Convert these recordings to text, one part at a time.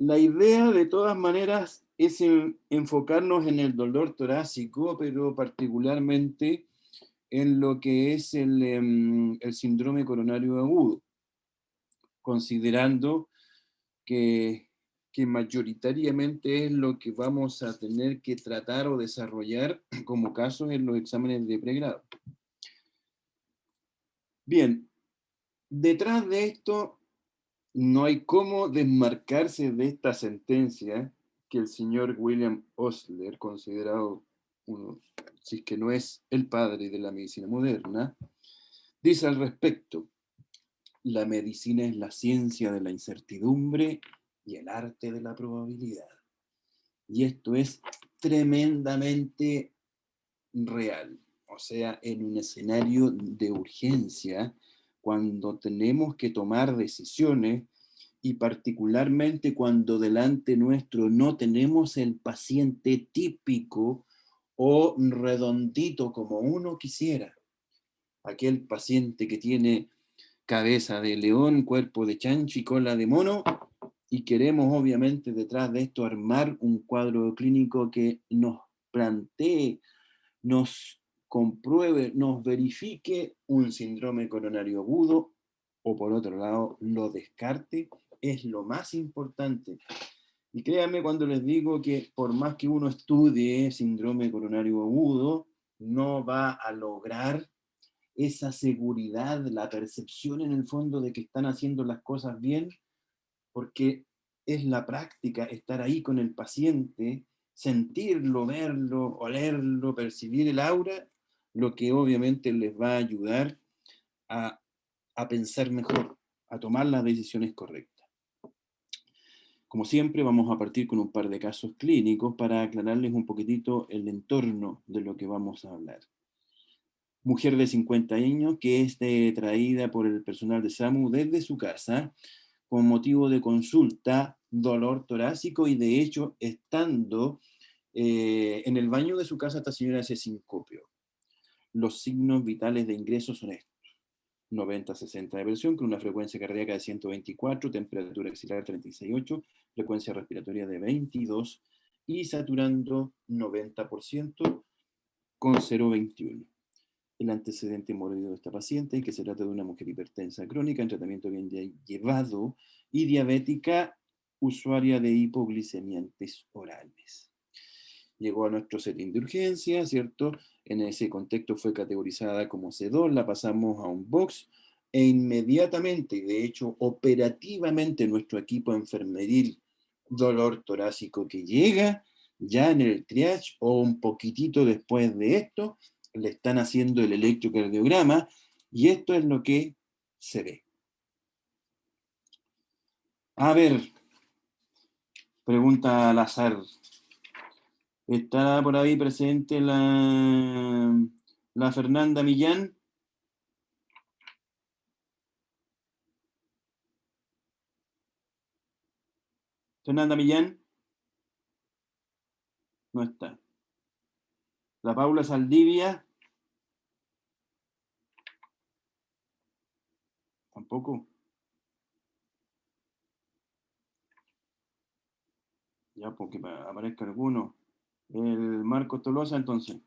La idea, de todas maneras, es enfocarnos en el dolor torácico, pero particularmente en lo que es el síndrome coronario agudo, considerando que, que mayoritariamente es lo que vamos a tener que tratar o desarrollar como casos en los exámenes de pregrado. Bien, detrás de esto no hay cómo desmarcarse de esta sentencia que el señor William Osler, considerado uno, si es que no es el padre de la medicina moderna, dice al respecto: la medicina es la ciencia de la incertidumbre y el arte de la probabilidad. Y esto es tremendamente real. O sea, en un escenario de urgencia, cuando tenemos que tomar decisiones, y particularmente cuando delante nuestro no tenemos el paciente típico o redondito como uno quisiera, aquel paciente que tiene cabeza de león, cuerpo de chancho y cola de mono, y queremos obviamente detrás de esto armar un cuadro clínico que nos plantee, nos compruebe, nos verifique un síndrome coronario agudo, o por otro lado lo descarte, es lo más importante. Y créanme cuando les digo que por más que uno estudie síndrome coronario agudo, no va a lograr esa seguridad, la percepción en el fondo de que están haciendo las cosas bien, porque es la práctica, estar ahí con el paciente, sentirlo, verlo, olerlo, percibir el aura, lo que obviamente les va a ayudar a, a pensar mejor, a tomar las decisiones correctas. Como siempre, vamos a partir con un par de casos clínicos para aclararles un poquitito el entorno de lo que vamos a hablar. Mujer de 50 años que es traída por el personal de SAMU desde su casa con motivo de consulta, dolor torácico, y de hecho, estando en el baño de su casa, esta señora se sincopió. Los signos vitales de ingreso son estos: 90-60 de presión, con una frecuencia cardíaca de 124, temperatura axilar 36,8, frecuencia respiratoria de 22 y saturando 90% con 0,21. El antecedente mórbido de esta paciente, que se trata de una mujer hipertensa crónica en tratamiento bien llevado y diabética, usuaria de hipoglicemiantes orales. Llegó a nuestro setting de urgencia, ¿cierto? En ese contexto fue categorizada como C2, la pasamos a un box e inmediatamente, y de hecho operativamente, nuestro equipo enfermeril, dolor torácico que llega, ya en el triage o un poquitito después de esto, le están haciendo el electrocardiograma y esto es lo que se ve. A ver, pregunta al azar. ¿Está por ahí presente la Fernanda Millán? ¿Fernanda Millán? No está. ¿La Paula Saldivia? Tampoco. Ya, porque aparezca alguno. ¿El Marcos Tolosa entonces?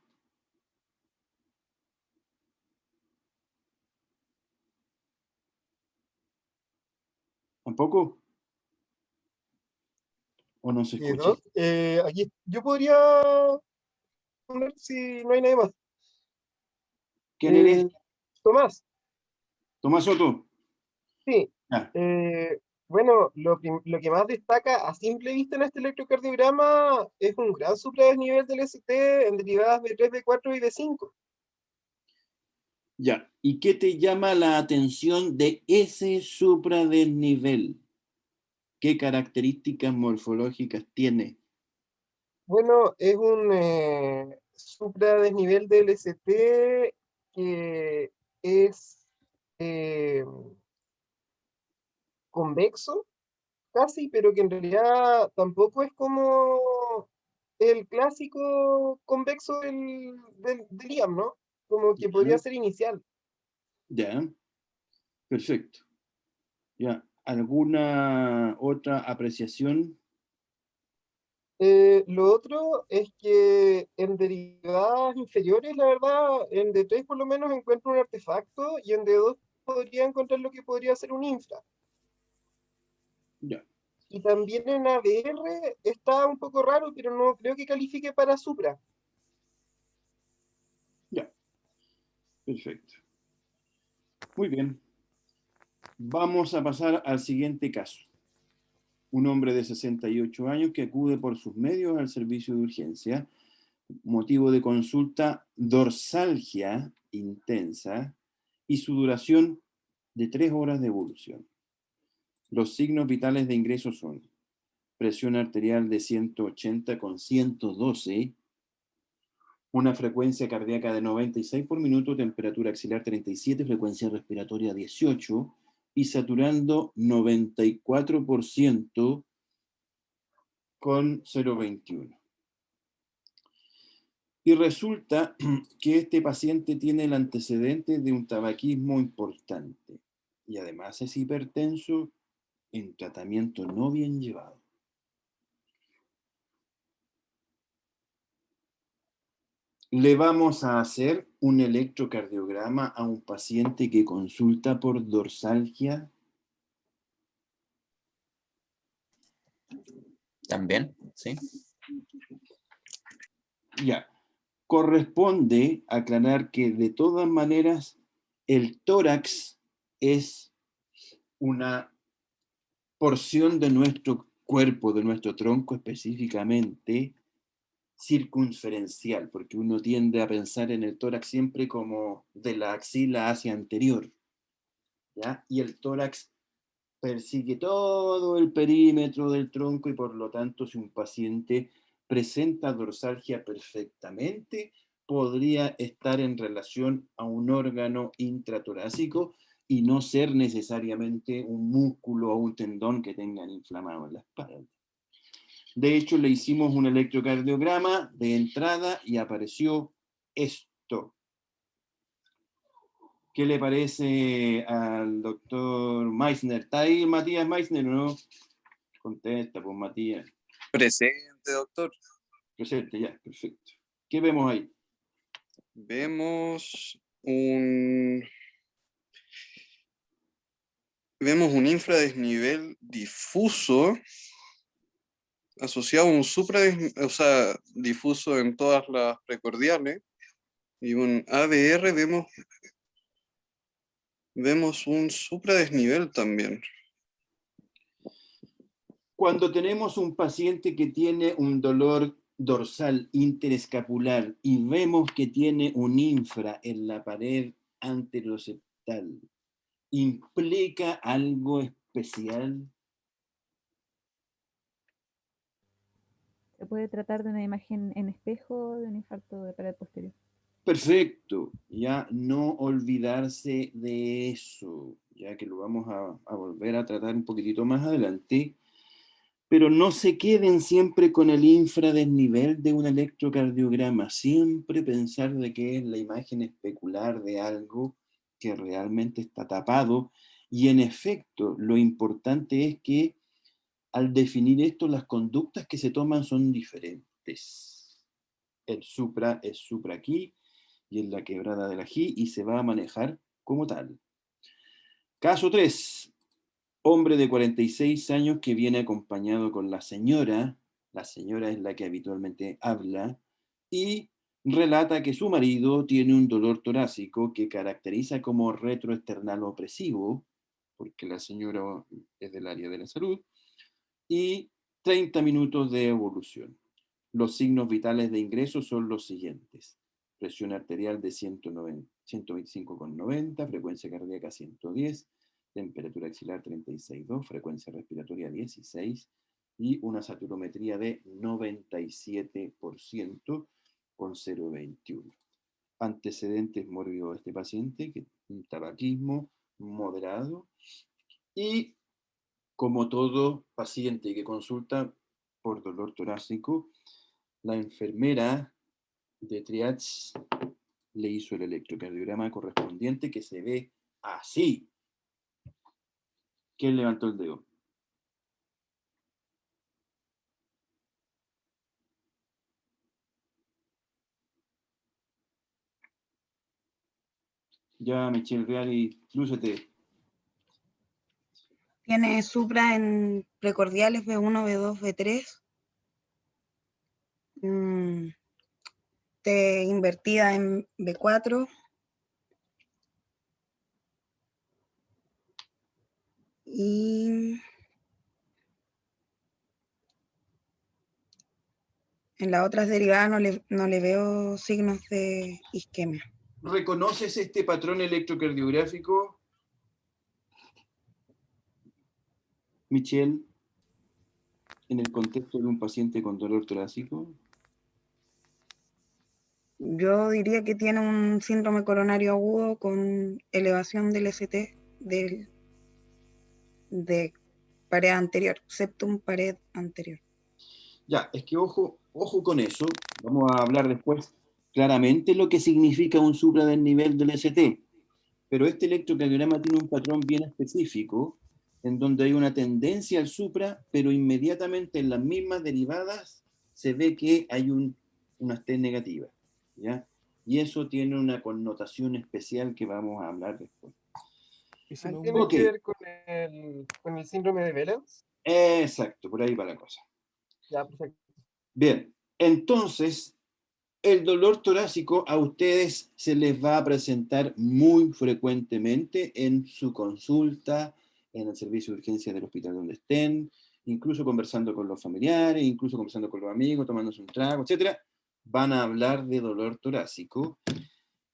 ¿Tampoco? ¿O no se escucha? Aquí yo podría poner si no hay nadie más. ¿Quién eres? Tomás, Tomás Soto. sí. Ah, Bueno, lo que más destaca a simple vista en este electrocardiograma es un gran supradesnivel del ST en derivadas de 3, de 4 y de 5. ya. ¿Y qué te llama la atención de ese supradesnivel? ¿Qué características morfológicas tiene? Bueno, es un supradesnivel del ST que es eh, convexo casi, pero que en realidad tampoco es como el clásico convexo del IAM, ¿no? Como que podría Ya, ser inicial. ya, perfecto. Ya, ¿alguna otra apreciación? Lo otro es que en derivadas inferiores, la verdad, en D3 por lo menos encuentro un artefacto y en D2 podría encontrar lo que podría ser un infra. Ya, Y también en ADR está un poco raro, pero no creo que califique para Supra. ya, perfecto. Muy bien. Vamos a pasar al siguiente caso. Un hombre de 68 años que acude por sus medios al servicio de urgencia. Motivo de consulta, dorsalgia intensa y su duración de 3 horas de evolución. Los signos vitales de ingreso son presión arterial de 180 con 112, una frecuencia cardíaca de 96 por minuto, temperatura axilar 37, frecuencia respiratoria 18 y saturando 94% con 0,21. Y resulta que este paciente tiene el antecedente de un tabaquismo importante y además es hipertenso en tratamiento no bien llevado. Le vamos a hacer un electrocardiograma a un paciente que consulta por dorsalgia. También, sí. Ya, corresponde aclarar que de todas maneras el tórax es una porción de nuestro cuerpo, de nuestro tronco específicamente, circunferencial, porque uno tiende a pensar en el tórax siempre como de la axila hacia anterior, ¿ya? Y el tórax persigue todo el perímetro del tronco y por lo tanto si un paciente presenta dorsalgia perfectamente, podría estar en relación a un órgano intratorácico y no ser necesariamente un músculo o un tendón que tengan inflamado en la espalda. De hecho, le hicimos un electrocardiograma de entrada y apareció esto. ¿Qué le parece al doctor Meissner? ¿Está ahí Matías Meissner o no? Contesta, pues Matías. Presente, doctor. Presente, ya, perfecto. ¿Qué vemos ahí? Vemos un infradesnivel difuso asociado a un o sea, difuso en todas las precordiales. Y un ADR vemos un supradesnivel también. Cuando tenemos un paciente que tiene un dolor dorsal interescapular y vemos que tiene un infra en la pared anteroseptal, ¿implica algo especial? Se puede tratar de una imagen en espejo de un infarto de pared posterior. Perfecto, ya no olvidarse de eso, ya que lo vamos a volver a tratar un poquitito más adelante, pero no se queden siempre con el infradesnivel de un electrocardiograma, siempre pensar de que es la imagen especular de algo que realmente está tapado, y en efecto, lo importante es que al definir esto, las conductas que se toman son diferentes. El supra es supra aquí, y en la quebrada del ají y se va a manejar como tal. Caso 3. Hombre de 46 años que viene acompañado con la señora es la que habitualmente habla, y relata que su marido tiene un dolor torácico que caracteriza como retroesternal opresivo, porque la señora es del área de la salud, y 30 minutos de evolución. Los signos vitales de ingreso son los siguientes: presión arterial de 125,90, frecuencia cardíaca 110, temperatura axilar 36,2, frecuencia respiratoria 16 y una saturometría de 97% con 0,21. Antecedentes mórbidos de este paciente, que un tabaquismo moderado, y como todo paciente que consulta por dolor torácico, la enfermera de triage le hizo el electrocardiograma correspondiente, que se ve así. ¿Quién levantó el dedo? Ya, Michelle Reali, lúcete. Tiene supra en precordiales B1, B2, B3. T invertida en B4. Y en las otras derivadas no le veo signos de isquemia. ¿Reconoces este patrón electrocardiográfico, Michelle, en el contexto de un paciente con dolor torácico? Yo diría que tiene un síndrome coronario agudo con elevación del ST de pared anterior, septum pared anterior. Ya, es que ojo con eso. Vamos a hablar después claramente lo que significa un supra del nivel del ST. Pero este electrocardiograma tiene un patrón bien específico, en donde hay una tendencia al supra, pero inmediatamente en las mismas derivadas se ve que hay una T negativa, ¿ya? Y eso tiene una connotación especial que vamos a hablar después. ¿Tiene Ok, que ver con el síndrome de Wellens? exacto, por ahí va la cosa. Ya, perfecto. Bien, entonces, el dolor torácico a ustedes se les va a presentar muy frecuentemente en su consulta, en el servicio de urgencia del hospital donde estén, incluso conversando con los familiares, incluso conversando con los amigos, tomándose un trago, etc. Van a hablar de dolor torácico,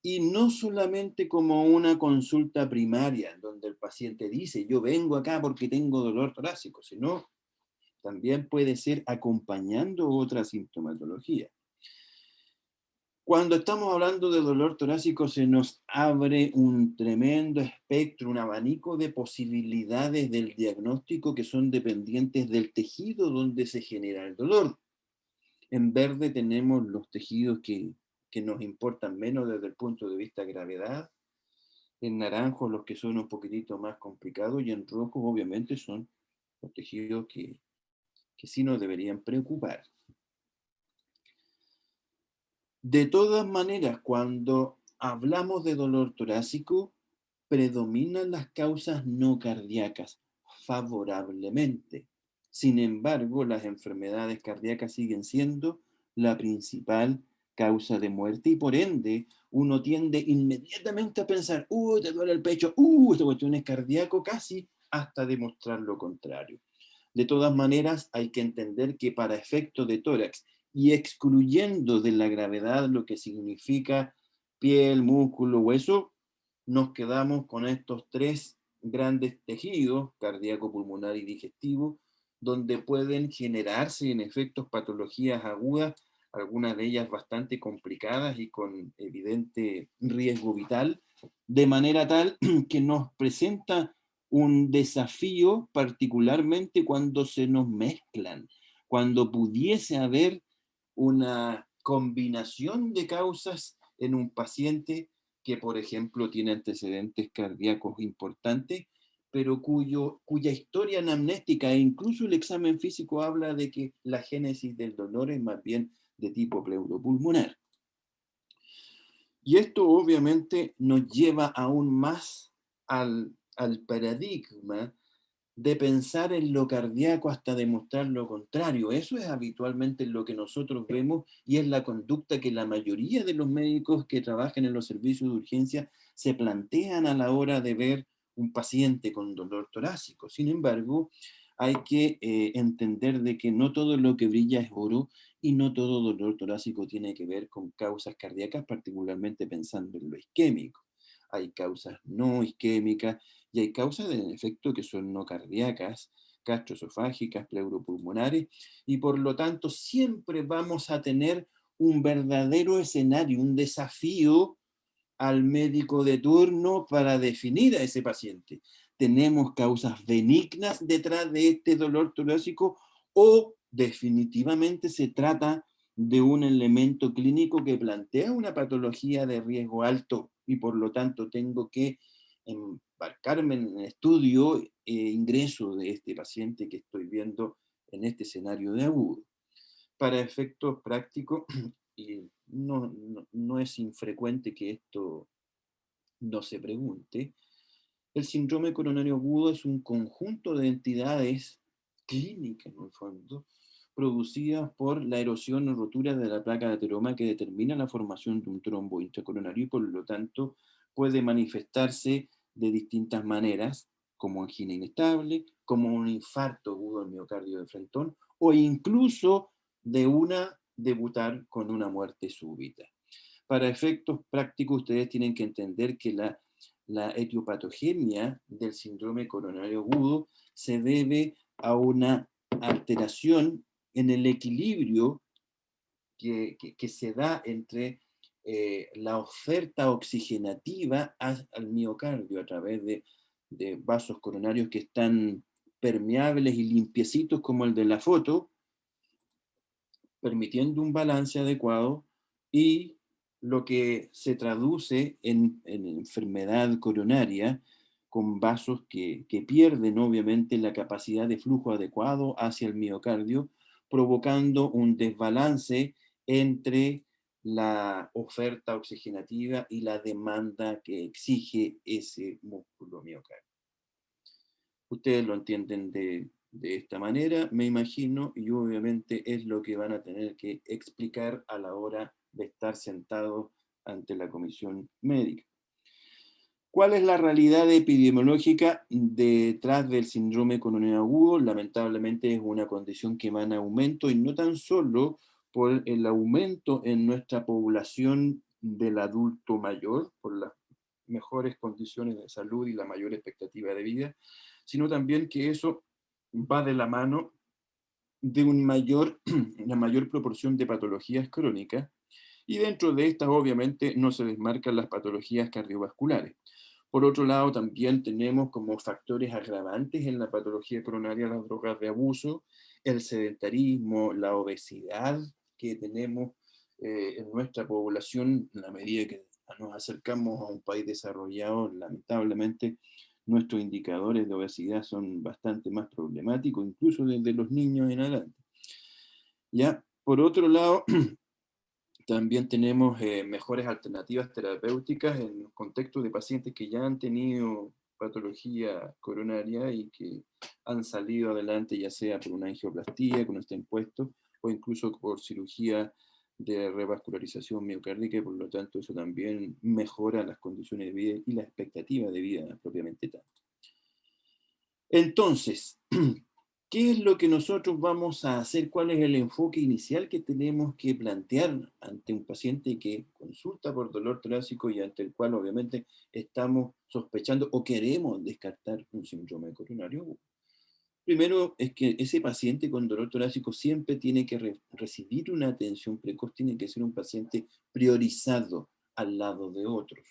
y no solamente como una consulta primaria, donde el paciente dice, yo vengo acá porque tengo dolor torácico, sino también puede ser acompañando otra sintomatología. Cuando estamos hablando de dolor torácico se nos abre un tremendo espectro, un abanico de posibilidades del diagnóstico que son dependientes del tejido donde se genera el dolor. En verde tenemos los tejidos que nos importan menos desde el punto de vista gravedad, en naranjo los que son un poquitito más complicados y en rojo obviamente son los tejidos que sí nos deberían preocupar. De todas maneras, cuando hablamos de dolor torácico, predominan las causas no cardíacas favorablemente. Sin embargo, las enfermedades cardíacas siguen siendo la principal causa de muerte y por ende uno tiende inmediatamente a pensar, te duele el pecho, esta cuestión es cardíaco, casi hasta demostrar lo contrario. De todas maneras, hay que entender que para efectos de tórax y excluyendo de la gravedad lo que significa piel, músculo, hueso, nos quedamos con estos tres grandes tejidos, cardíaco, pulmonar y digestivo, donde pueden generarse en efectos patologías agudas, algunas de ellas bastante complicadas y con evidente riesgo vital, de manera tal que nos presenta un desafío particularmente cuando se nos mezclan, cuando pudiese haber una combinación de causas en un paciente que, por ejemplo, tiene antecedentes cardíacos importantes, pero cuya historia anamnésica e incluso el examen físico habla de que la génesis del dolor es más bien de tipo pleuropulmonar. Y esto obviamente nos lleva aún más al paradigma de pensar en lo cardíaco hasta demostrar lo contrario. Eso es habitualmente lo que nosotros vemos y es la conducta que la mayoría de los médicos que trabajan en los servicios de urgencia se plantean a la hora de ver un paciente con dolor torácico. Sin embargo, hay que entender de que no todo lo que brilla es oro y no todo dolor torácico tiene que ver con causas cardíacas, particularmente pensando en lo isquémico. Hay causas no isquémicas y hay causas, en efecto, que son no cardíacas, gastroesofágicas, pleuropulmonares, y por lo tanto siempre vamos a tener un verdadero escenario, un desafío al médico de turno para definir a ese paciente. ¿Tenemos causas benignas detrás de este dolor torácico o definitivamente se trata de un elemento clínico que plantea una patología de riesgo alto y por lo tanto tengo que embarcarme en el estudio e ingreso de este paciente que estoy viendo en este escenario de agudo? Para efectos prácticos, y no es infrecuente que esto no se pregunte, el síndrome coronario agudo es un conjunto de entidades clínicas, en el fondo, producidas por la erosión o rotura de la placa de ateroma que determina la formación de un trombo intracoronario y por lo tanto puede manifestarse de distintas maneras, como angina inestable, como un infarto agudo al miocardio de frentón, o incluso debutar con una muerte súbita. Para efectos prácticos, ustedes tienen que entender que la etiopatogenia del síndrome coronario agudo se debe a una alteración en el equilibrio que se da entre la oferta oxigenativa al miocardio a través de vasos coronarios que están permeables y limpiecitos como el de la foto, permitiendo un balance adecuado y lo que se traduce en enfermedad coronaria con vasos que pierden obviamente la capacidad de flujo adecuado hacia el miocardio, provocando un desbalance entre la oferta oxigenativa y la demanda que exige ese músculo miocardio. Ustedes lo entienden de esta manera, me imagino, y obviamente es lo que van a tener que explicar a la hora de estar sentados ante la comisión médica. ¿Cuál es la realidad epidemiológica detrás del síndrome coronario agudo? Lamentablemente es una condición que va en aumento y no tan solo por el aumento en nuestra población del adulto mayor, por las mejores condiciones de salud y la mayor expectativa de vida, sino también que eso va de la mano de una mayor proporción de patologías crónicas, y dentro de estas obviamente no se desmarcan las patologías cardiovasculares. Por otro lado, también tenemos como factores agravantes en la patología coronaria las drogas de abuso, el sedentarismo, la obesidad que tenemos en nuestra población. En la medida que nos acercamos a un país desarrollado, lamentablemente nuestros indicadores de obesidad son bastante más problemáticos, incluso desde los niños en adelante. ¿Ya? Por otro lado, también tenemos mejores alternativas terapéuticas en el contexto de pacientes que ya han tenido patología coronaria y que han salido adelante, ya sea por una angioplastía con stent puesto o incluso por cirugía de revascularización miocárdica, y por lo tanto eso también mejora las condiciones de vida y la expectativa de vida propiamente tal. Entonces, ¿qué es lo que nosotros vamos a hacer? ¿Cuál es el enfoque inicial que tenemos que plantear ante un paciente que consulta por dolor torácico y ante el cual obviamente estamos sospechando o queremos descartar un síndrome coronario agudo? Primero es que ese paciente con dolor torácico siempre tiene que recibir una atención precoz, tiene que ser un paciente priorizado al lado de otros.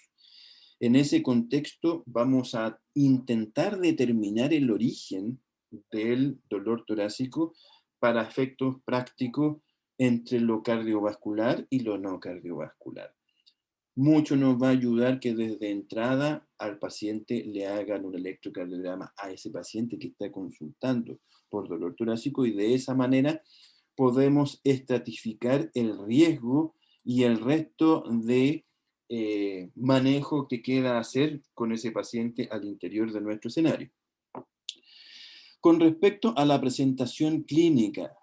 En ese contexto vamos a intentar determinar el origen del dolor torácico para efectos prácticos entre lo cardiovascular y lo no cardiovascular. Mucho nos va a ayudar que desde entrada al paciente le hagan un electrocardiograma a ese paciente que está consultando por dolor torácico, y de esa manera podemos estratificar el riesgo y el resto de manejo que queda hacer con ese paciente al interior de nuestro escenario. Con respecto a la presentación clínica,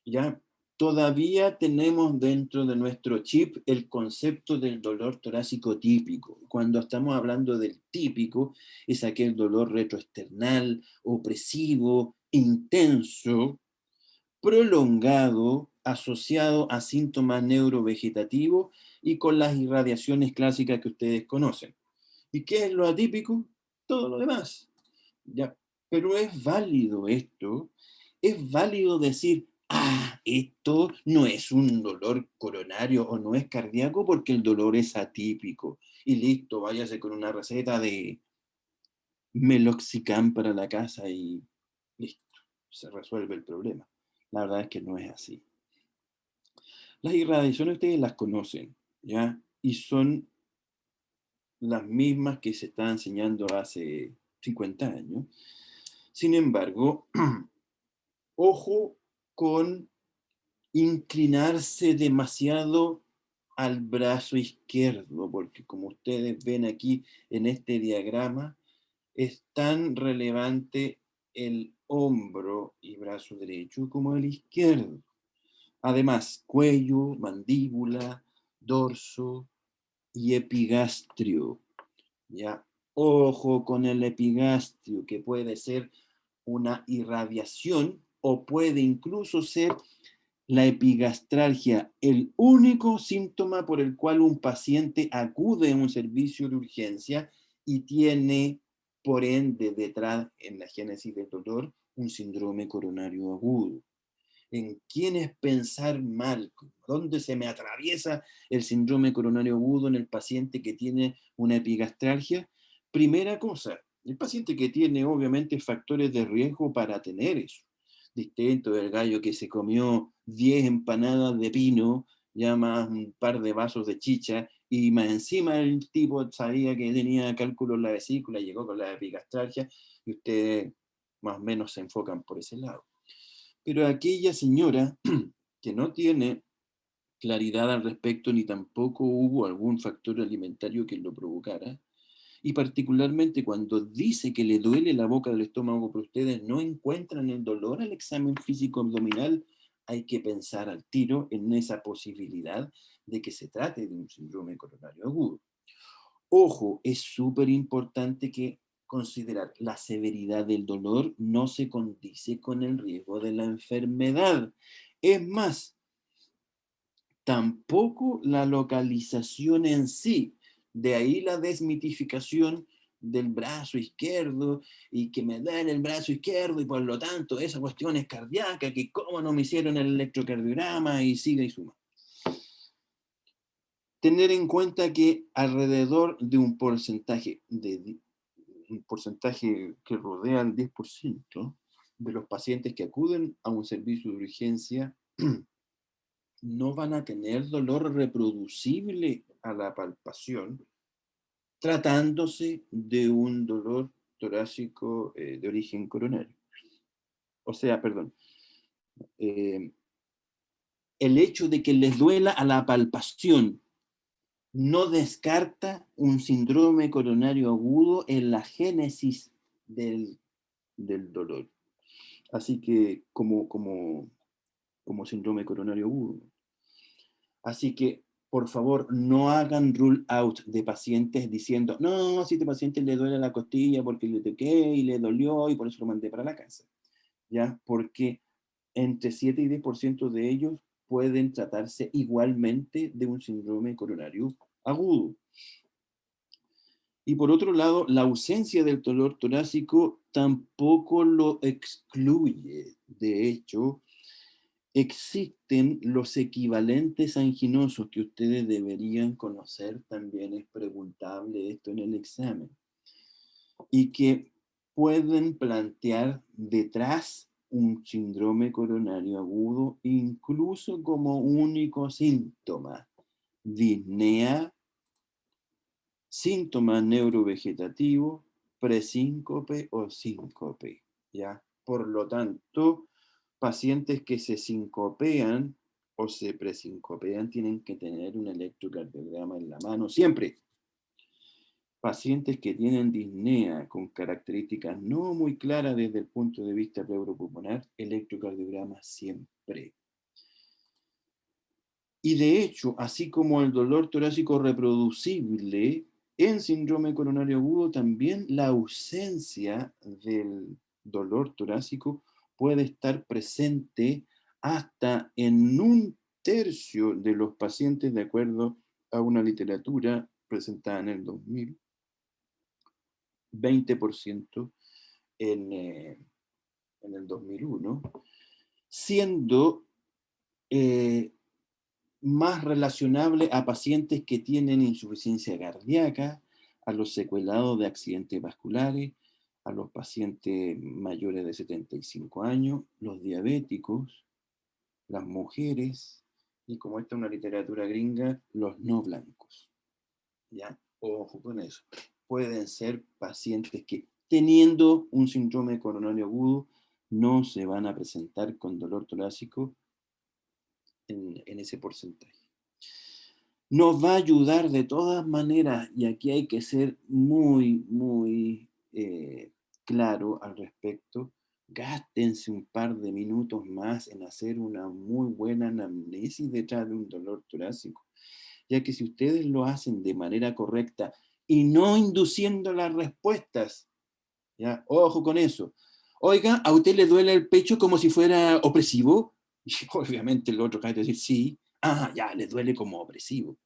¿ya? Todavía tenemos dentro de nuestro chip el concepto del dolor torácico típico. Cuando estamos hablando del típico, es aquel dolor retroesternal, opresivo, intenso, prolongado, asociado a síntomas neurovegetativos y con las irradiaciones clásicas que ustedes conocen. ¿Y qué es lo atípico? Todo lo demás. ¿Ya? Pero es válido esto, es válido decir, esto no es un dolor coronario o no es cardíaco porque el dolor es atípico. Y listo, váyase con una receta de meloxicam para la casa y listo, se resuelve el problema. La verdad es que no es así. Las irradiaciones ustedes las conocen, ¿ya? Y son las mismas que se estaban enseñando hace 50 años. Sin embargo, ojo con inclinarse demasiado al brazo izquierdo, porque como ustedes ven aquí en este diagrama, es tan relevante el hombro y brazo derecho como el izquierdo. Además, cuello, mandíbula, dorso y epigastrio. ¿Ya? Ojo con el epigastrio, que puede ser una irradiación o puede incluso ser la epigastralgia, el único síntoma por el cual un paciente acude a un servicio de urgencia y tiene, por ende, detrás en la génesis del dolor, un síndrome coronario agudo. ¿En quién es pensar mal? ¿Dónde se me atraviesa el síndrome coronario agudo en el paciente que tiene una epigastralgia? Primera cosa, el paciente que tiene obviamente factores de riesgo para tener eso. Distinto del gallo que se comió 10 empanadas de pino, ya más un par de vasos de chicha, y más encima el tipo sabía que tenía cálculo en la vesícula, llegó con la epigastralgia, y ustedes más o menos se enfocan por ese lado. Pero aquella señora que no tiene claridad al respecto, ni tampoco hubo algún factor alimentario que lo provocara, y particularmente cuando dice que le duele la boca del estómago, pero ustedes no encuentran el dolor al examen físico abdominal, hay que pensar al tiro en esa posibilidad de que se trate de un síndrome coronario agudo. Ojo, es súper importante que considerar la severidad del dolor no se condice con el riesgo de la enfermedad. Es más, tampoco la localización en sí. De ahí la desmitificación del brazo izquierdo y que me duele el brazo izquierdo y por lo tanto esa cuestión es cardíaca, que cómo no me hicieron el electrocardiograma y sigue y suma. Tener en cuenta que alrededor de un porcentaje que rodea el 10% de los pacientes que acuden a un servicio de urgencia no van a tener dolor reproducible a la palpación, tratándose de un dolor torácico de origen coronario. O sea, perdón, el hecho de que les duela a la palpación no descarta un síndrome coronario agudo en la génesis del dolor. Así que como síndrome coronario agudo. Así que, por favor, no hagan rule out de pacientes diciendo, no, si este paciente le duele la costilla porque le toqué y le dolió y por eso lo mandé para la casa. ¿Ya? Porque entre 7 y 10% de ellos pueden tratarse igualmente de un síndrome coronario agudo. Y por otro lado, la ausencia del dolor torácico tampoco lo excluye. De hecho, existen los equivalentes anginosos que ustedes deberían conocer, también es preguntable esto en el examen, y que pueden plantear detrás un síndrome coronario agudo, incluso como único síntoma, disnea, síntoma neurovegetativo, presíncope o síncope, ¿ya? Por lo tanto, pacientes que se sincopean o se presincopean tienen que tener un electrocardiograma en la mano siempre. Pacientes que tienen disnea con características no muy claras desde el punto de vista pleuropulmonar, electrocardiograma siempre. Y de hecho, así como el dolor torácico reproducible, en síndrome coronario agudo también la ausencia del dolor torácico puede estar presente hasta en 1/3 de los pacientes, de acuerdo a una literatura presentada en el 2000, 20% en el 2001, siendo más relacionable a pacientes que tienen insuficiencia cardíaca, a los secuelados de accidentes vasculares, a los pacientes mayores de 75 años, los diabéticos, las mujeres, y como esta es una literatura gringa, los no blancos. ¿Ya? Ojo con eso. Pueden ser pacientes que, teniendo un síndrome coronario agudo, no se van a presentar con dolor torácico en ese porcentaje. nos va a ayudar de todas maneras, y aquí hay que ser muy, muy claro al respecto. Gástense un par de minutos más en hacer una muy buena anamnesis detrás de un dolor torácico, ya que si ustedes lo hacen de manera correcta y no induciendo las respuestas, ¿ya? Ojo con eso. Oiga, ¿a usted le duele el pecho como si fuera opresivo? Y obviamente el otro cae a decir, sí. Ah, ya, le duele como opresivo.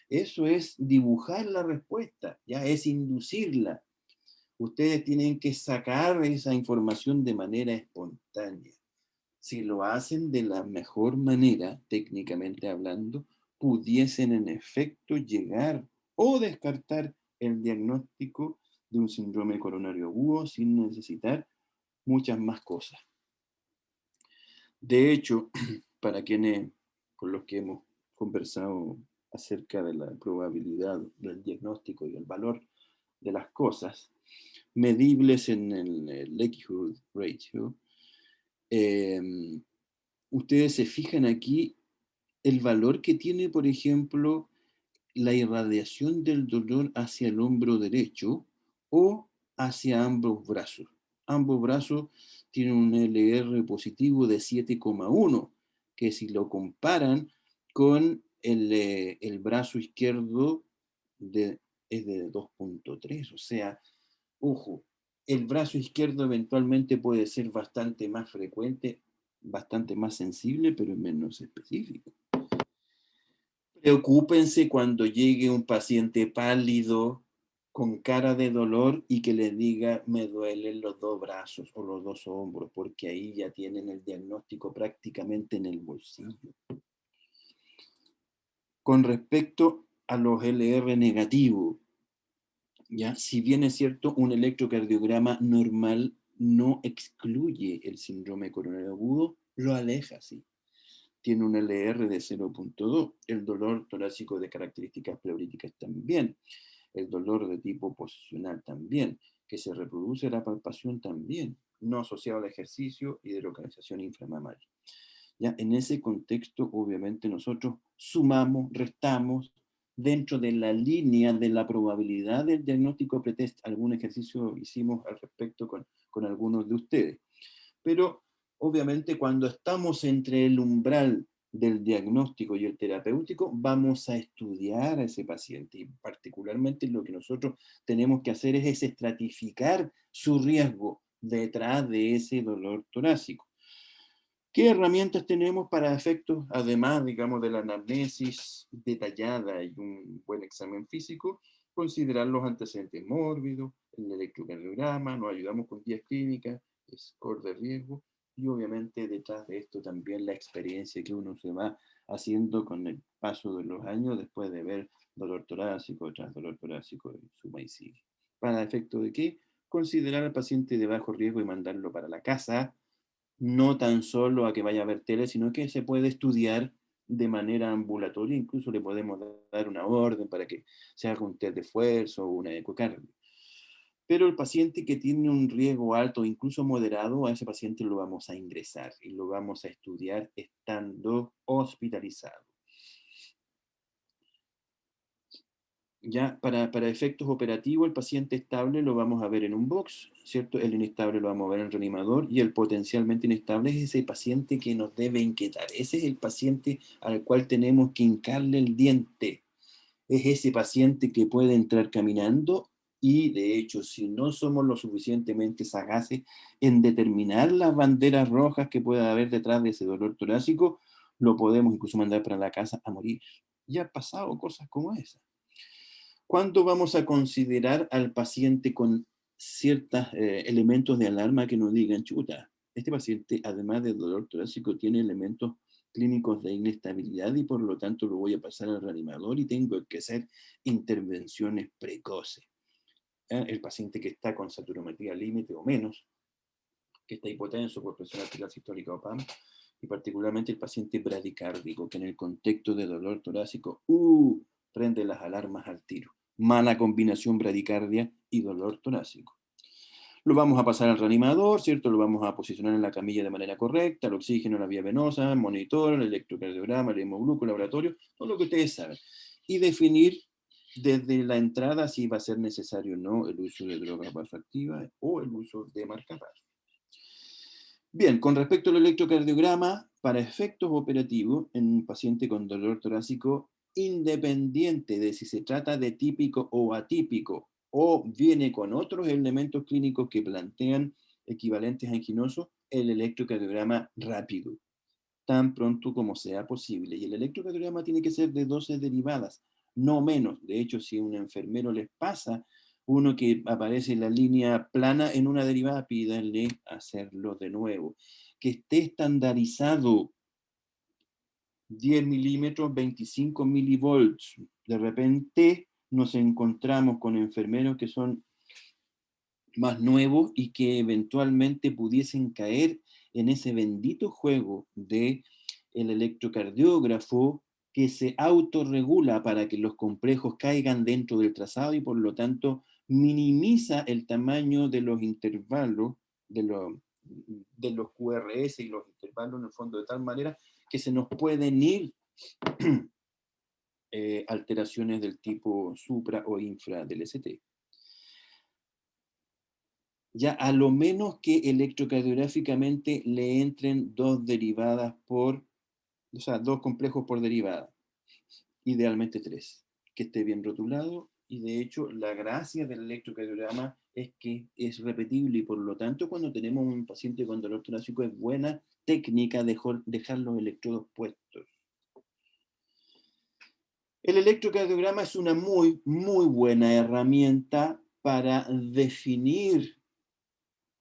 Eso es dibujar la respuesta, ya es inducirla. Ustedes tienen que sacar esa información de manera espontánea. Si lo hacen de la mejor manera, técnicamente hablando, pudiesen en efecto llegar o descartar el diagnóstico de un síndrome coronario agudo sin necesitar muchas más cosas. De hecho, para quienes con los que hemos conversado acerca de la probabilidad del diagnóstico y el valor de las cosas, medibles en el likelihood ratio, ustedes se fijan aquí el valor que tiene, por ejemplo, la irradiación del dolor hacia el hombro derecho o hacia ambos brazos. Ambos brazos tienen un LR positivo de 7,1, que si lo comparan con el brazo izquierdo es de 2,3. O sea, ojo, el brazo izquierdo eventualmente puede ser bastante más frecuente, bastante más sensible, pero menos específico. Preocúpense cuando llegue un paciente pálido con cara de dolor y que le diga me duelen los dos brazos o los dos hombros, porque ahí ya tienen el diagnóstico prácticamente en el bolsillo. Con respecto a los LR negativos, ¿ya? Si bien es cierto, un electrocardiograma normal no excluye el síndrome coronario agudo, lo aleja, sí. Tiene un LR de 0,2, el dolor torácico de características pleuríticas también, el dolor de tipo posicional también, que se reproduce la palpación también, no asociado al ejercicio y de localización inframamaria. Ya en ese contexto, obviamente, nosotros sumamos, restamos, dentro de la línea de la probabilidad del diagnóstico pretest. Algún ejercicio hicimos al respecto con algunos de ustedes. Pero obviamente cuando estamos entre el umbral del diagnóstico y el terapéutico, vamos a estudiar a ese paciente y particularmente lo que nosotros tenemos que hacer es estratificar su riesgo detrás de ese dolor torácico. ¿Qué herramientas tenemos para efectos, además, digamos, de la anamnesis detallada y un buen examen físico? Considerar los antecedentes mórbidos, el electrocardiograma, nos ayudamos con guías clínicas, score de riesgo, y obviamente detrás de esto también la experiencia que uno se va haciendo con el paso de los años después de ver dolor torácico tras dolor torácico y suma y sigue. ¿Para efecto de qué? Considerar al paciente de bajo riesgo y mandarlo para la casa, no tan solo a que vaya a ver tele, sino que se puede estudiar de manera ambulatoria, incluso le podemos dar una orden para que se haga un test de esfuerzo o una ecocardio. Pero el paciente que tiene un riesgo alto, incluso moderado, a ese paciente lo vamos a ingresar y lo vamos a estudiar estando hospitalizado. Ya para efectos operativos, el paciente estable lo vamos a ver en un box, ¿cierto? El inestable lo vamos a ver en el reanimador y el potencialmente inestable es ese paciente que nos debe inquietar. Ese es el paciente al cual tenemos que hincarle el diente. Es ese paciente que puede entrar caminando y, de hecho, si no somos lo suficientemente sagaces en determinar las banderas rojas que pueda haber detrás de ese dolor torácico, lo podemos incluso mandar para la casa a morir. Y ha pasado cosas como esas. ¿Cuándo vamos a considerar al paciente con ciertos elementos de alarma que nos digan, chuta, este paciente, además de dolor torácico, tiene elementos clínicos de inestabilidad y por lo tanto lo voy a pasar al reanimador y tengo que hacer intervenciones precoces? El paciente que está con saturometría límite o menos, que está hipotenso por presión arterial sistólica o PAM, y particularmente el paciente bradicárdico, que en el contexto de dolor torácico, prende las alarmas al tiro. Mala combinación bradicardia y dolor torácico. Lo vamos a pasar al reanimador, ¿cierto? Lo vamos a posicionar en la camilla de manera correcta, el oxígeno, la vía venosa, monitor, el electrocardiograma, el hemoglúculo, laboratorio, todo lo que ustedes saben. y definir desde la entrada si va a ser necesario o no el uso de droga vasoactiva o el uso de marcapasos. Bien, con respecto al electrocardiograma, para efectos operativos en un paciente con dolor torácico, independiente de si se trata de típico o atípico, o viene con otros elementos clínicos que plantean equivalentes anginosos, el electrocardiograma rápido, tan pronto como sea posible. Y el electrocardiograma tiene que ser de dosis derivadas, no menos. De hecho, si a un enfermero les pasa uno que aparece en la línea plana en una derivada, pídanle hacerlo de nuevo. Que esté estandarizado 10 milímetros, 25 milivolts. De repente nos encontramos con enfermeros que son más nuevos y que eventualmente pudiesen caer en ese bendito juego de el electrocardiógrafo que se autorregula para que los complejos caigan dentro del trazado y por lo tanto minimiza el tamaño de los intervalos de los QRS y los intervalos en el fondo de tal manera que se nos pueden ir alteraciones del tipo supra o infra del ST. Ya a lo menos que electrocardiográficamente le entren dos derivadas o sea, dos complejos por derivada, idealmente 3, que esté bien rotulado, y de hecho la gracia del electrocardiograma es que es repetible y por lo tanto cuando tenemos un paciente con dolor torácico es buena técnica dejar los electrodos puestos. El electrocardiograma es una muy, muy buena herramienta para definir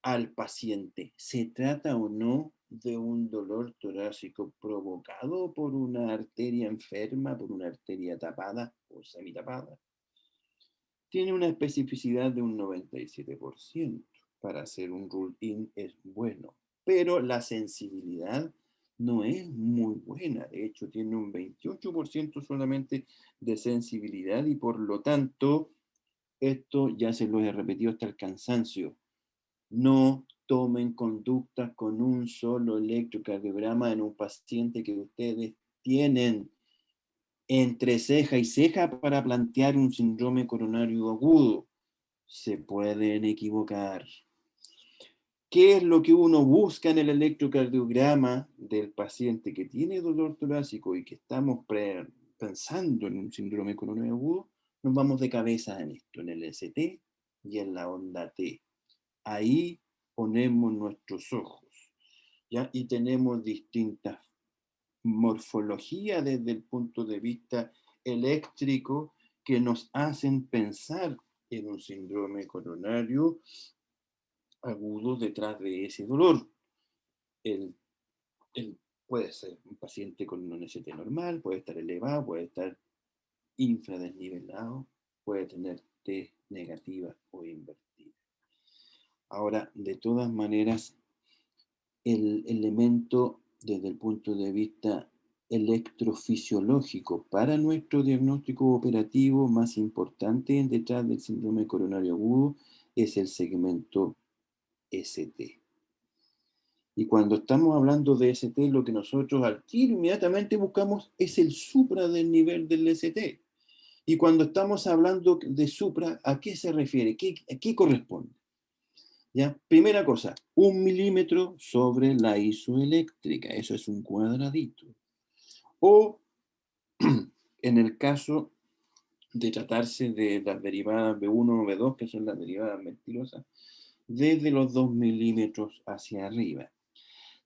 al paciente. ¿Se trata o no de un dolor torácico provocado por una arteria enferma, por una arteria tapada o semitapada? Tiene una especificidad de un 97%. Para hacer un rule-in es bueno, pero la sensibilidad no es muy buena. De hecho, tiene un 28% solamente de sensibilidad y por lo tanto, esto ya se lo he repetido hasta el cansancio. No tomen conductas con un solo electrocardiograma en un paciente que ustedes tienen entre ceja y ceja para plantear un síndrome coronario agudo. Se pueden equivocar. ¿Qué es lo que uno busca en el electrocardiograma del paciente que tiene dolor torácico y que estamos pensando en un síndrome coronario agudo? Nos vamos de cabeza en esto, en el ST y en la onda T. Ahí ponemos nuestros ojos, ¿ya? Y tenemos distintas morfologías desde el punto de vista eléctrico que nos hacen pensar en un síndrome coronario agudo detrás de ese dolor. El, puede ser un paciente con un ST normal, puede estar elevado, puede estar infradesnivelado, puede tener T negativa o invertida. Ahora, de todas maneras, el elemento desde el punto de vista electrofisiológico para nuestro diagnóstico operativo más importante detrás del síndrome coronario agudo es el segmento ST. Y cuando estamos hablando de ST, lo que nosotros al tiro inmediatamente buscamos es el supra del nivel del ST. Y cuando estamos hablando de supra, ¿a qué se refiere? ¿A qué corresponde? ¿Ya? Primera cosa, 1 milímetro sobre la isoeléctrica, eso es un cuadradito. O en el caso de tratarse de las derivadas B1 o B2, que son las derivadas mentirosas, desde los 2 milímetros hacia arriba.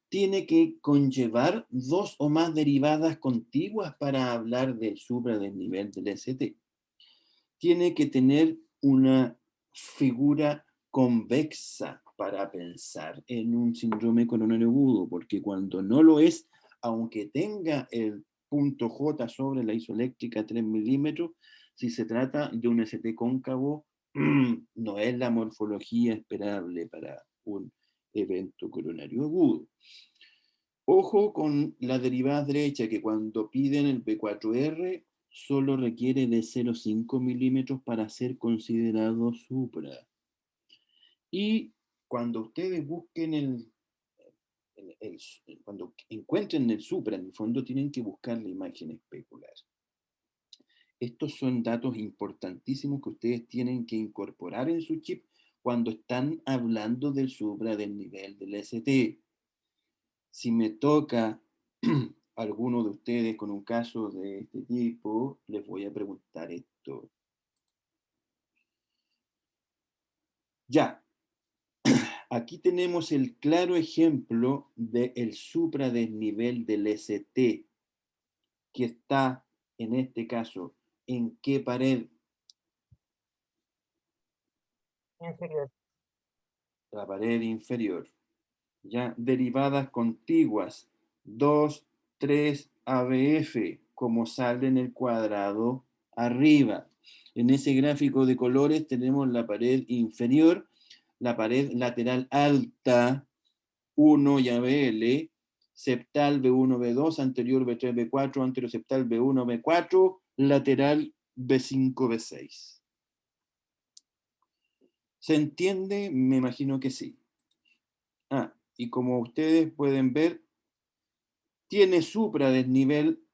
Tiene que conllevar 2 o más derivadas contiguas para hablar del supra del nivel del ST. Tiene que tener una figura convexa para pensar en un síndrome coronario agudo, porque cuando no lo es, aunque tenga el punto J sobre la isoeléctrica 3 milímetros, si se trata de un ST cóncavo, no es la morfología esperable para un evento coronario agudo. Ojo con la derivada derecha, que cuando piden el P4R, solo requiere de 0,5 milímetros para ser considerado supra. Y cuando ustedes busquen cuando encuentren el supra, en el fondo tienen que buscar la imagen especular. Estos son datos importantísimos que ustedes tienen que incorporar en su chip cuando están hablando del supradesnivel del ST. Si me toca alguno de ustedes con un caso de este tipo, les voy a preguntar esto. Ya, aquí tenemos el claro ejemplo del supradesnivel del ST, que está, en este caso, ¿en qué pared? Inferior. La pared inferior. Ya, derivadas contiguas, 2, 3 ABF, como sale en el cuadrado arriba. En ese gráfico de colores tenemos la pared inferior, la pared lateral alta, 1 y ABL, septal B1, B2, anterior B3, B4, anterior septal B1, B4, lateral B5, B6. ¿Se entiende? Me imagino que sí. Y como ustedes pueden ver, tiene supradesnivel,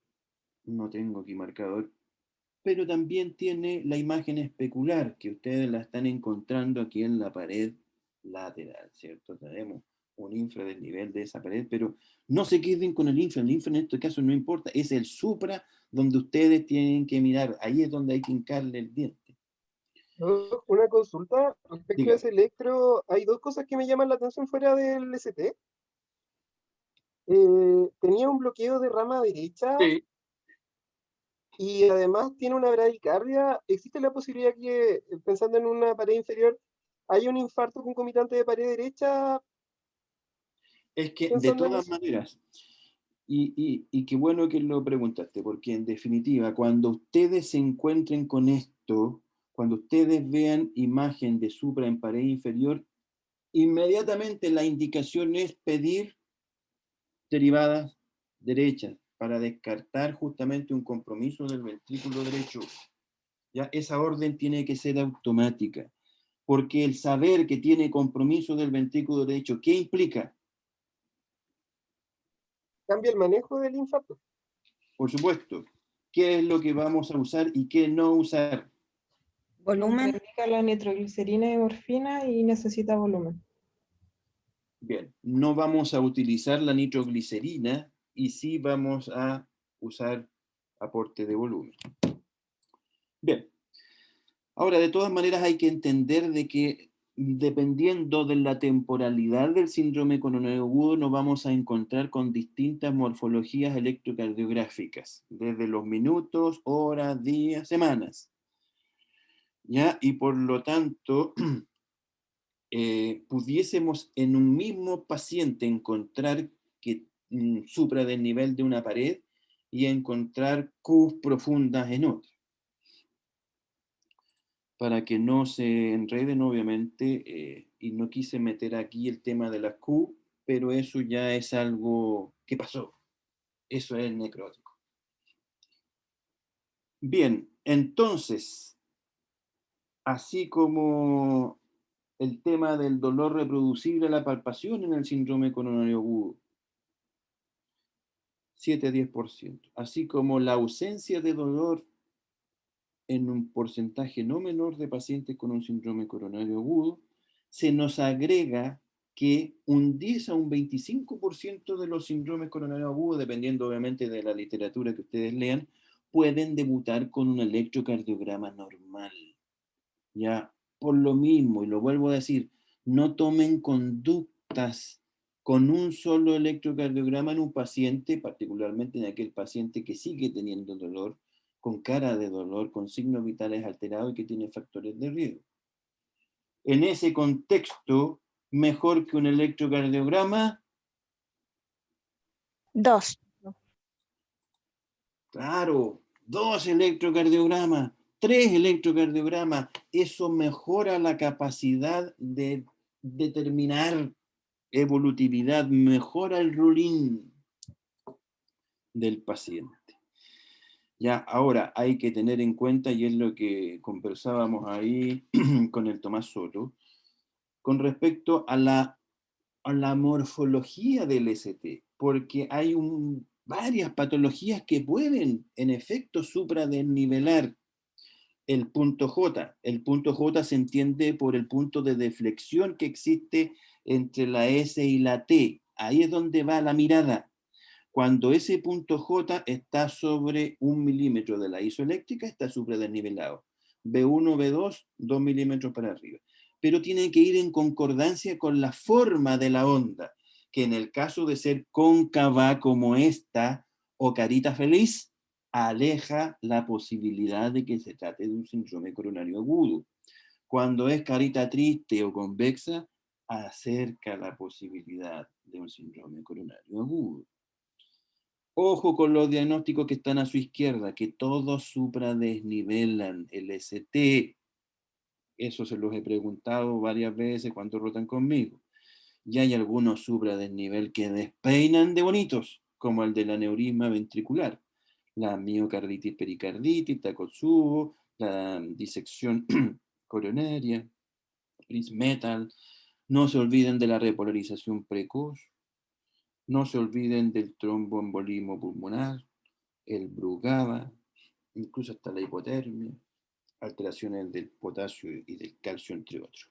no tengo aquí marcador, pero también tiene la imagen especular, que ustedes la están encontrando aquí en la pared lateral, ¿cierto? Tenemos un infradesnivel de esa pared, pero no se queden con el infra en este caso no importa, es el supra donde ustedes tienen que mirar, ahí es donde hay que hincarle el diente. Una consulta respecto Diga. a ese electro. Hay dos cosas que me llaman la atención fuera del ST. Tenía un bloqueo de rama derecha Sí. y además tiene una bradicardia. ¿Existe la posibilidad que, pensando en una pared inferior, hay un infarto concomitante de pared derecha? Es que de Pensando en todas eso. maneras, y qué bueno que lo preguntaste, porque en definitiva, cuando ustedes se encuentren con esto, cuando ustedes vean imagen de supra en pared inferior, inmediatamente la indicación es pedir derivadas derechas para descartar justamente un compromiso del ventrículo derecho. Ya esa orden tiene que ser automática, porque el saber que tiene compromiso del ventrículo derecho, ¿qué implica? Cambia el manejo del infarto. Por supuesto, ¿qué es lo que vamos a usar y qué no usar? Volumen. Indica la nitroglicerina y morfina y necesita volumen. Bien, no vamos a utilizar la nitroglicerina y sí vamos a usar aporte de volumen. Bien, ahora de todas maneras hay que entender de que dependiendo de la temporalidad del síndrome coronario agudo nos vamos a encontrar con distintas morfologías electrocardiográficas, desde los minutos, horas, días, semanas. ¿Ya? Y por lo tanto, pudiésemos en un mismo paciente encontrar que supra del nivel de una pared y encontrar Qs profundas en otra. Para que no se enreden, obviamente, y no quise meter aquí el tema de las Q, pero eso ya es algo que pasó. Eso es necrótico. Bien, entonces, así como el tema del dolor reproducible a la palpación en el síndrome coronario agudo, 7 a 10%, así como la ausencia de dolor en un porcentaje no menor de pacientes con un síndrome coronario agudo, se nos agrega que un 10 a un 25% de los síndromes coronarios agudos, dependiendo obviamente de la literatura que ustedes lean, pueden debutar con un electrocardiograma normal. Ya, por lo mismo, y lo vuelvo a decir, no tomen conductas con un solo electrocardiograma en un paciente, particularmente en aquel paciente que sigue teniendo dolor, con cara de dolor, con signos vitales alterados y que tiene factores de riesgo. En ese contexto, mejor que un electrocardiograma. 2. Claro, 2 electrocardiogramas, 3 electrocardiogramas, eso mejora la capacidad de determinar evolutividad, mejora el ruling del paciente. Ya, ahora hay que tener en cuenta, y es lo que conversábamos ahí con el Tomás Soto, con respecto a la morfología del ST, porque hay un varias patologías que pueden, en efecto, supradesnivelar el punto J. El punto J se entiende por el punto de deflexión que existe entre la S y la T. Ahí es donde va la mirada. Cuando ese punto J está sobre 1 milímetro de la isoeléctrica, está supradesnivelado. B1, B2, 2 milímetros para arriba. Pero tiene que ir en concordancia con la forma de la onda, que en el caso de ser cóncava como esta, o carita feliz, aleja la posibilidad de que se trate de un síndrome coronario agudo. Cuando es carita triste o convexa, acerca la posibilidad de un síndrome coronario agudo. Ojo con los diagnósticos que están a su izquierda, que todos supradesnivelan el ST. Eso se los he preguntado varias veces cuando rotan conmigo. Y hay algunos supradesnivel que despeinan de bonitos, como el del aneurisma ventricular, la miocarditis pericarditis, Takotsubo, la disección coronaria, Prince-Metal. No se olviden de la repolarización precoz. No se olviden del tromboembolismo pulmonar, el Brugada, incluso hasta la hipotermia, alteraciones del potasio y del calcio, entre otros.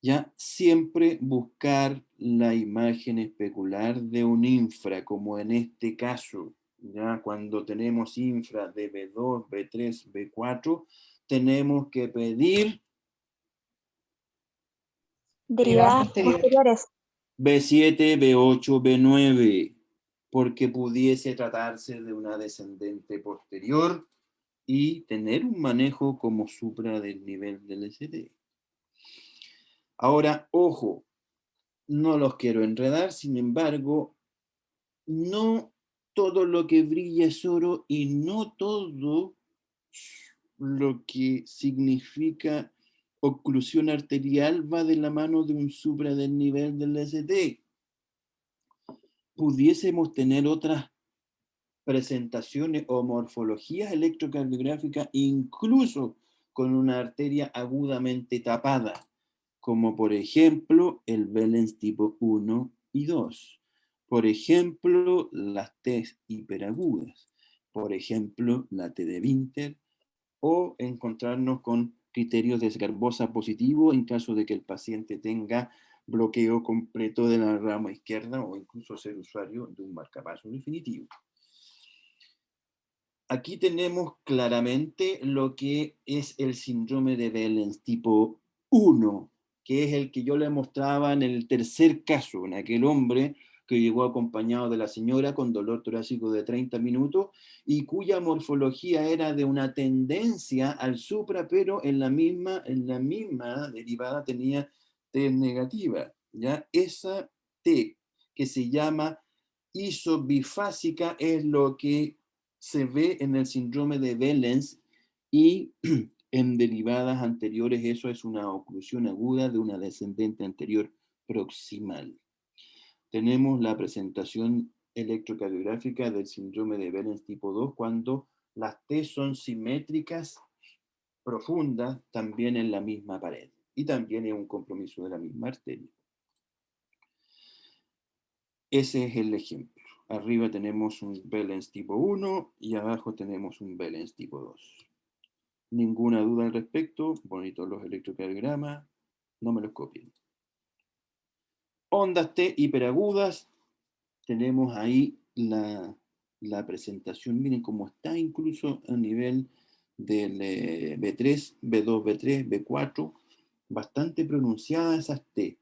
Ya siempre buscar la imagen especular de un infra, como en este caso, ya cuando tenemos infra de B2, B3, B4, tenemos que pedir Derivadas posteriores. B7, B8, B9, porque pudiese tratarse de una descendente posterior y tener un manejo como supra del nivel del ST. Ahora, ojo, no los quiero enredar, sin embargo, no todo lo que brilla es oro y no todo lo que significa oclusión arterial va de la mano de un supra del nivel del ST. Pudiésemos tener otras presentaciones o morfologías electrocardiográficas incluso con una arteria agudamente tapada, como por ejemplo el Behlens tipo 1 y 2, por ejemplo las T hiperagudas, por ejemplo la T de Winter, o encontrarnos con criterios de Sgarbosa positivo en caso de que el paciente tenga bloqueo completo de la rama izquierda o incluso ser usuario de un marcapaso definitivo. Aquí tenemos claramente lo que es el síndrome de Behlens tipo 1, que es el que yo le mostraba en el tercer caso, en aquel hombre que llegó acompañado de la señora con dolor torácico de 30 minutos y cuya morfología era de una tendencia al supra, pero en la misma derivada tenía T negativa. ¿Ya? Esa T que se llama isobifásica es lo que se ve en el síndrome de Behlens y en derivadas anteriores eso es una oclusión aguda de una descendente anterior proximal. Tenemos la presentación electrocardiográfica del síndrome de Behlens tipo 2 cuando las T son simétricas, profundas, también en la misma pared. Y también es un compromiso de la misma arteria. Ese es el ejemplo. Arriba tenemos un Behlens tipo 1 y abajo tenemos un Behlens tipo 2. Ninguna duda al respecto. Bonitos los electrocardiogramas. No me los copien. Ondas T hiperagudas. Tenemos ahí la presentación. Miren cómo está incluso a nivel del B3, B2, B3, B4. Bastante pronunciadas esas T.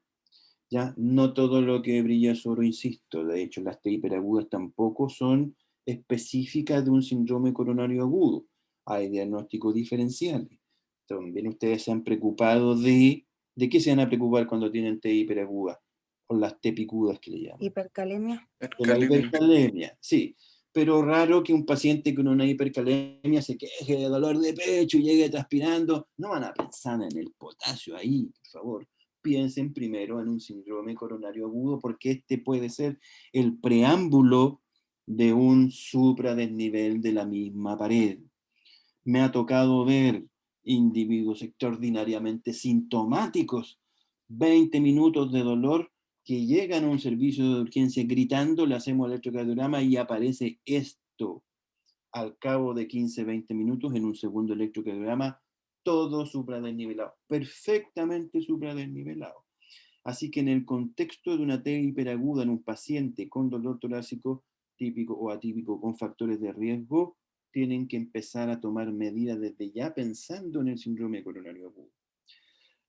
Ya no todo lo que brilla es oro, insisto. De hecho, las T hiperagudas tampoco son específicas de un síndrome coronario agudo. Hay diagnósticos diferenciales. También ustedes se han preocupado ¿de qué se van a preocupar cuando tienen T hiperaguda? Con las T picudas que le llaman. Hipercalemia. De la hipercalemia, sí. Pero raro que un paciente con una hipercalemia se queje de dolor de pecho y llegue transpirando. No van a pensar en el potasio ahí, por favor. Piensen primero en un síndrome coronario agudo porque este puede ser el preámbulo de un supradesnivel de la misma pared. Me ha tocado ver individuos extraordinariamente sintomáticos, 20 minutos de dolor que llegan a un servicio de urgencia gritando, le hacemos electrocardiograma y aparece esto. Al cabo de 15, 20 minutos, en un segundo electrocardiograma, todo supradesnivelado, perfectamente supradesnivelado. Así que en el contexto de una TEA hiperaguda en un paciente con dolor torácico típico o atípico con factores de riesgo, tienen que empezar a tomar medidas desde ya pensando en el síndrome coronario agudo.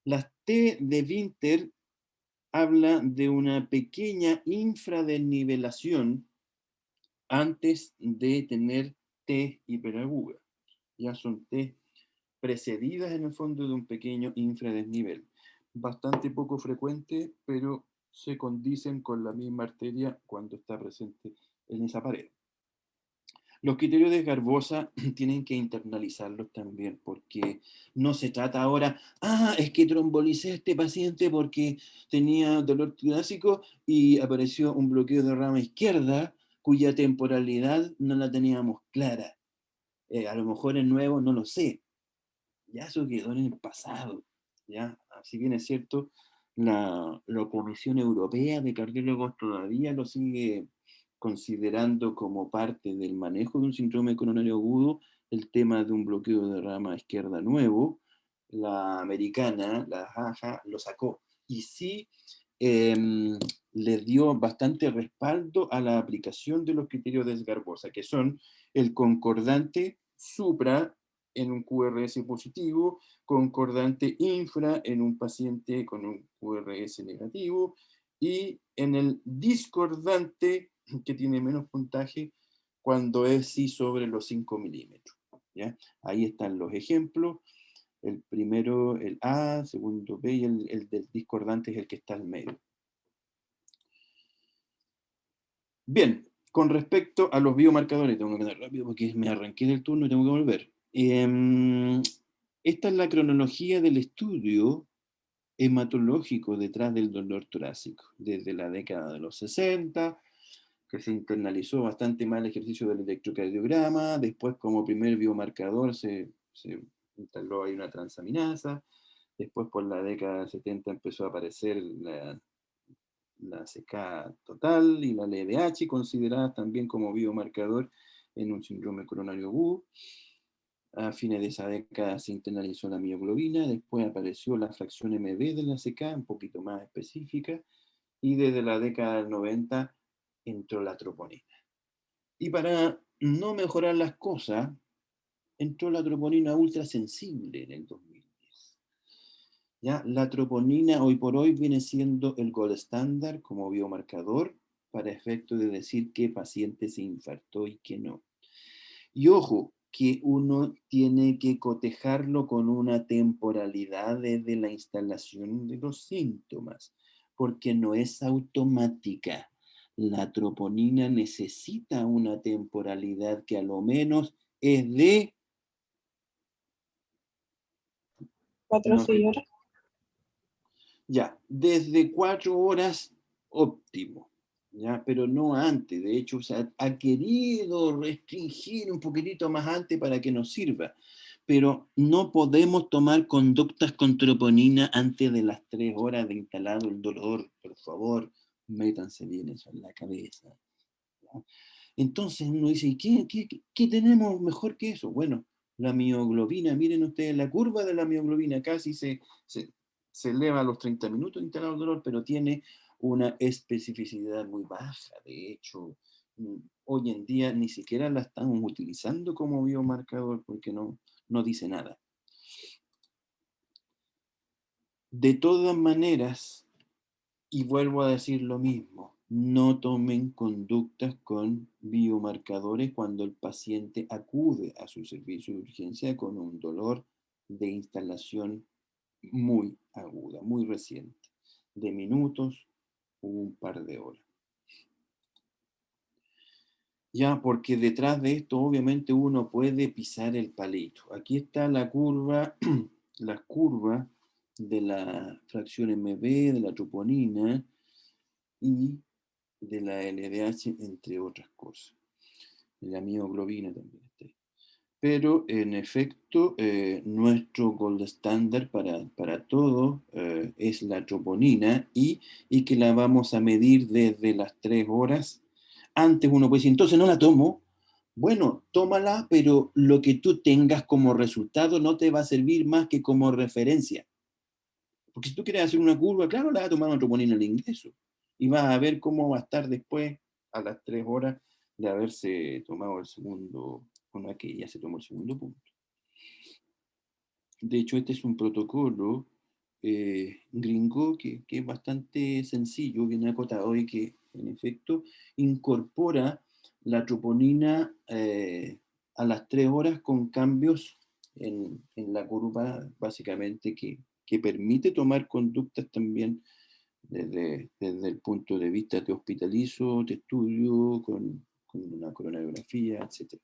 Las T de Winter habla de una pequeña infradesnivelación antes de tener T hiperaguda. Ya son T precedidas en el fondo de un pequeño infradesnivel. Bastante poco frecuente, pero se condicen con la misma arteria cuando está presente en esa pared. Los criterios de Garbosa tienen que internalizarlos también, porque no se trata ahora, es que trombolicé a este paciente porque tenía dolor torácico y apareció un bloqueo de rama izquierda cuya temporalidad no la teníamos clara. A lo mejor es nuevo, no lo sé. Ya eso quedó en el pasado. ¿Ya? Si bien es cierto, la Comisión Europea de Cardiólogos todavía lo sigue considerando como parte del manejo de un síndrome coronario agudo el tema de un bloqueo de rama izquierda nuevo. La americana, la AJA, lo sacó. Y sí le dio bastante respaldo a la aplicación de los criterios de Garbosa, que son el concordante supra en un QRS positivo, concordante infra en un paciente con un QRS negativo, y en el discordante, que tiene menos puntaje, cuando es sí sobre los 5 milímetros. ¿Ya? Ahí están los ejemplos. El primero, el A, segundo B, y el del discordante es el que está al medio. Bien, con respecto a los biomarcadores, tengo que andar rápido porque me arranqué del turno y tengo que volver. Esta es la cronología del estudio hematológico detrás del dolor torácico, desde la década de los 60, que se internalizó bastante mal el ejercicio del electrocardiograma, después como primer biomarcador se instaló ahí una transaminasa, después por la década del 70 empezó a aparecer la CK total y la LDH, consideradas también como biomarcador en un síndrome coronario agudo. A fines de esa década se internalizó la mioglobina, después apareció la fracción MB de la CK, un poquito más específica, y desde la década del 90 entró la troponina. Y para no mejorar las cosas, entró la troponina ultrasensible en el 2010. ¿Ya? La troponina hoy por hoy viene siendo el gold estándar como biomarcador para efecto de decir qué paciente se infartó y qué no. Y ojo, que uno tiene que cotejarlo con una temporalidad desde la instalación de los síntomas, porque no es automática. La troponina necesita una temporalidad que a lo menos es de... 4 o 6 horas. Ya, desde 4 horas óptimo, ¿ya? Pero no antes. De hecho, ha querido restringir un poquitito más antes para que nos sirva. Pero no podemos tomar conductas con troponina antes de las 3 horas de instalado el dolor. Por favor, métanse bien eso en la cabeza. ¿Ya? Entonces uno dice, ¿qué tenemos mejor que eso? Bueno, la mioglobina, miren ustedes, la curva de la mioglobina casi se eleva a los 30 minutos de instalado el dolor, pero tiene una especificidad muy baja. De hecho, hoy en día ni siquiera la estamos utilizando como biomarcador porque no dice nada. De todas maneras, y vuelvo a decir lo mismo, no tomen conductas con biomarcadores cuando el paciente acude a su servicio de urgencia con un dolor de instalación muy aguda, muy reciente, de minutos o un par de horas. Ya, porque detrás de esto obviamente uno puede pisar el palito. Aquí está la curva, las curvas de la fracción MB, de la troponina y de la LDH, entre otras cosas. La mioglobina también está ahí. pero en efecto nuestro gold standard para todo es la troponina y que la vamos a medir desde las 3 horas. Antes uno puede decir, entonces no la tomo. Bueno, tómala, pero lo que tú tengas como resultado no te va a servir más que como referencia. Porque si tú quieres hacer una curva, claro, la vas a tomar una troponina al ingreso. Y vas a ver cómo va a estar después, a las 3 horas de haberse tomado el segundo, bueno, que ya se tomó el segundo punto. De hecho, este es un protocolo gringo que es bastante sencillo, bien acotado y que en efecto incorpora la troponina a las 3 horas con cambios en la curva, básicamente que permite tomar conductas también desde el punto de vista te hospitalizo, te estudio, con una coronariografía, etc.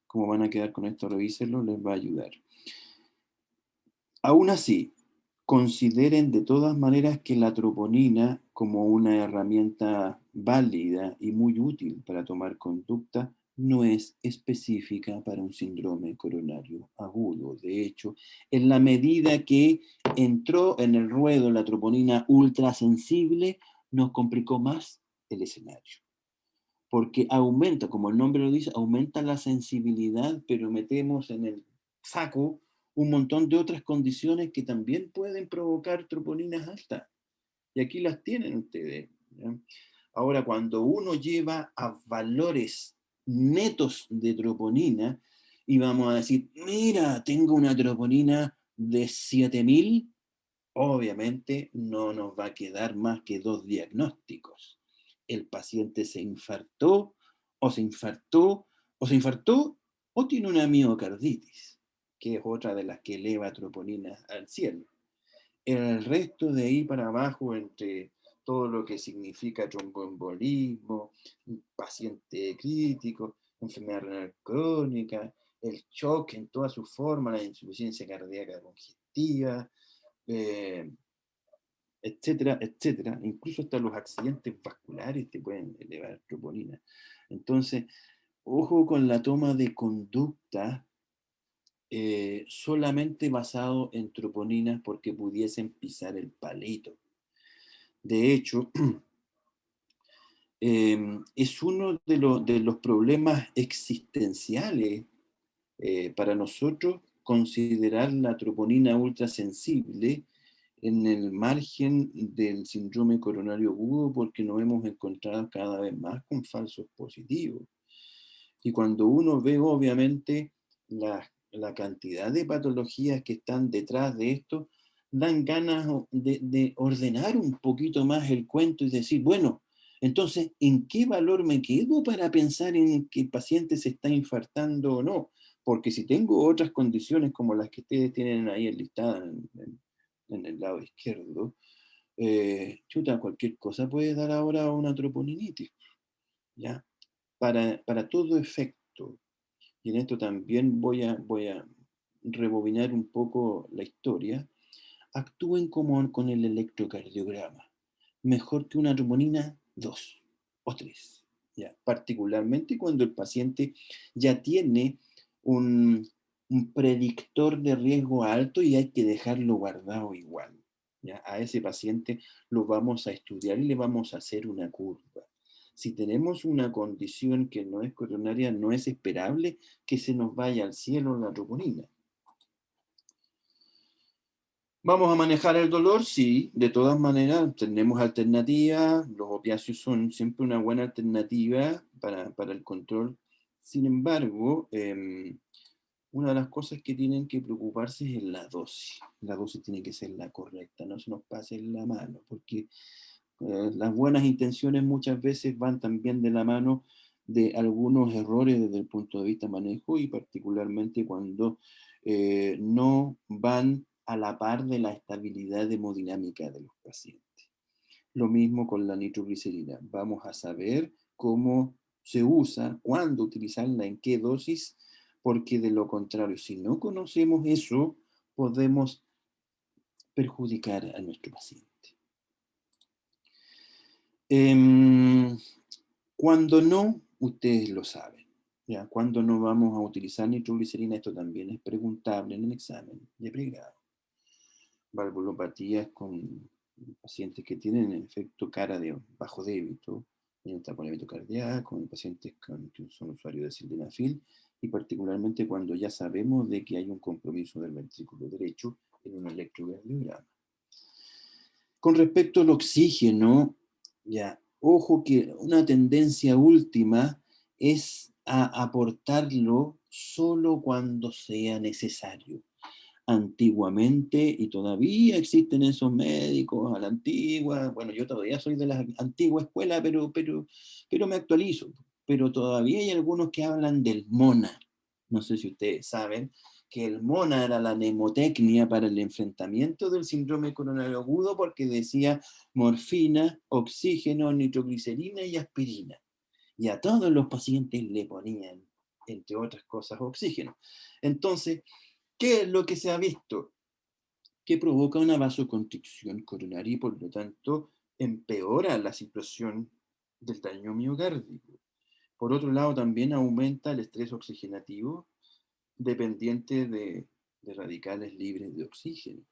Cómo van a quedar con esto, revísenlo, les va a ayudar. Aún así, consideren de todas maneras que la troponina, como una herramienta válida y muy útil para tomar conducta, no es específica para un síndrome coronario agudo. De hecho, en la medida que entró en el ruedo la troponina ultrasensible, nos complicó más el escenario. Porque aumenta, como el nombre lo dice, aumenta la sensibilidad, pero metemos en el saco un montón de otras condiciones que también pueden provocar troponinas altas. Y aquí las tienen ustedes, ¿ya? Ahora, cuando uno lleva a valores netos de troponina, y vamos a decir, mira, tengo una troponina de 7000, obviamente no nos va a quedar más que 2 diagnósticos. El paciente se infartó, o se infartó, o se infartó, o tiene una miocarditis, que es otra de las que eleva troponina al cielo. El resto de ahí para abajo, entre todo lo que significa tromboembolismo, paciente crítico, enfermedad renal crónica, el shock en toda su forma, la insuficiencia cardíaca congestiva, etcétera, etcétera. Incluso hasta los accidentes vasculares te pueden elevar troponina. Entonces, ojo con la toma de conducta solamente basado en troponinas porque pudiesen pisar el palito. De hecho, es uno de los problemas existenciales para nosotros considerar la troponina ultrasensible en el margen del síndrome coronario agudo porque nos hemos encontrado cada vez más con falsos positivos. Y cuando uno ve obviamente la cantidad de patologías que están detrás de esto, dan ganas de ordenar un poquito más el cuento y decir, bueno, entonces, ¿en qué valor me quedo para pensar en que el paciente se está infartando o no? Porque si tengo otras condiciones como las que ustedes tienen ahí enlistadas en el lado izquierdo, chuta, cualquier cosa puede dar ahora una troponinitis, ¿ya? Para todo efecto, y en esto también voy a rebobinar un poco la historia, actúen como con el electrocardiograma. Mejor que una troponina 2 o 3, ¿ya? Particularmente cuando el paciente ya tiene un predictor de riesgo alto y hay que dejarlo guardado igual, ¿ya? A ese paciente lo vamos a estudiar y le vamos a hacer una curva. Si tenemos una condición que no es coronaria, no es esperable que se nos vaya al cielo la troponina. ¿Vamos a manejar el dolor? Sí, de todas maneras tenemos alternativas, los opiáceos son siempre una buena alternativa para el control. Sin embargo, una de las cosas que tienen que preocuparse es la dosis. La dosis tiene que ser la correcta, no se nos pase en la mano, porque las buenas intenciones muchas veces van también de la mano de algunos errores desde el punto de vista manejo y particularmente cuando no van a la par de la estabilidad hemodinámica de los pacientes. Lo mismo con la nitroglicerina. Vamos a saber cómo se usa, cuándo utilizarla, en qué dosis, porque de lo contrario, si no conocemos eso, podemos perjudicar a nuestro paciente. Cuando no, ustedes lo saben. ¿Ya? ¿Cuándo no vamos a utilizar nitroglicerina? Esto también es preguntable en el examen de pregrado. Valvulopatías con pacientes que tienen efecto cara de bajo débito, en el taponamiento cardíaco, en pacientes que son usuarios de sildenafil, y particularmente cuando ya sabemos de que hay un compromiso del ventrículo derecho en un electrocardiograma. Con respecto al oxígeno, ya, ojo que una tendencia última es a aportarlo solo cuando sea necesario. Antiguamente, y todavía existen esos médicos a la antigua, bueno, yo todavía soy de la antigua escuela, pero me actualizo, pero todavía hay algunos que hablan del MONA. No sé si ustedes saben que el MONA era la mnemotecnia para el enfrentamiento del síndrome coronario agudo, porque decía morfina, oxígeno, nitroglicerina y aspirina. Y a todos los pacientes le ponían, entre otras cosas, oxígeno. Entonces, ¿qué es lo que se ha visto? Que provoca una vasoconstricción coronaria y por lo tanto empeora la situación del daño miocárdico. Por otro lado, también aumenta el estrés oxigenativo dependiente de radicales libres de oxígeno.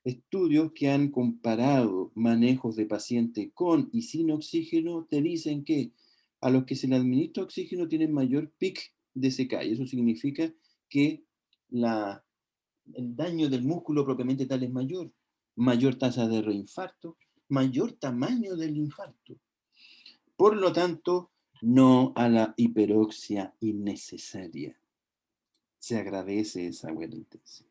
Estudios que han comparado manejos de pacientes con y sin oxígeno te dicen que a los que se les administra oxígeno tienen mayor pic de CK, y eso significa que el daño del músculo propiamente tal es mayor tasa de reinfarto, mayor tamaño del infarto. Por lo tanto, no a la hiperoxia innecesaria. Se agradece esa buena intención.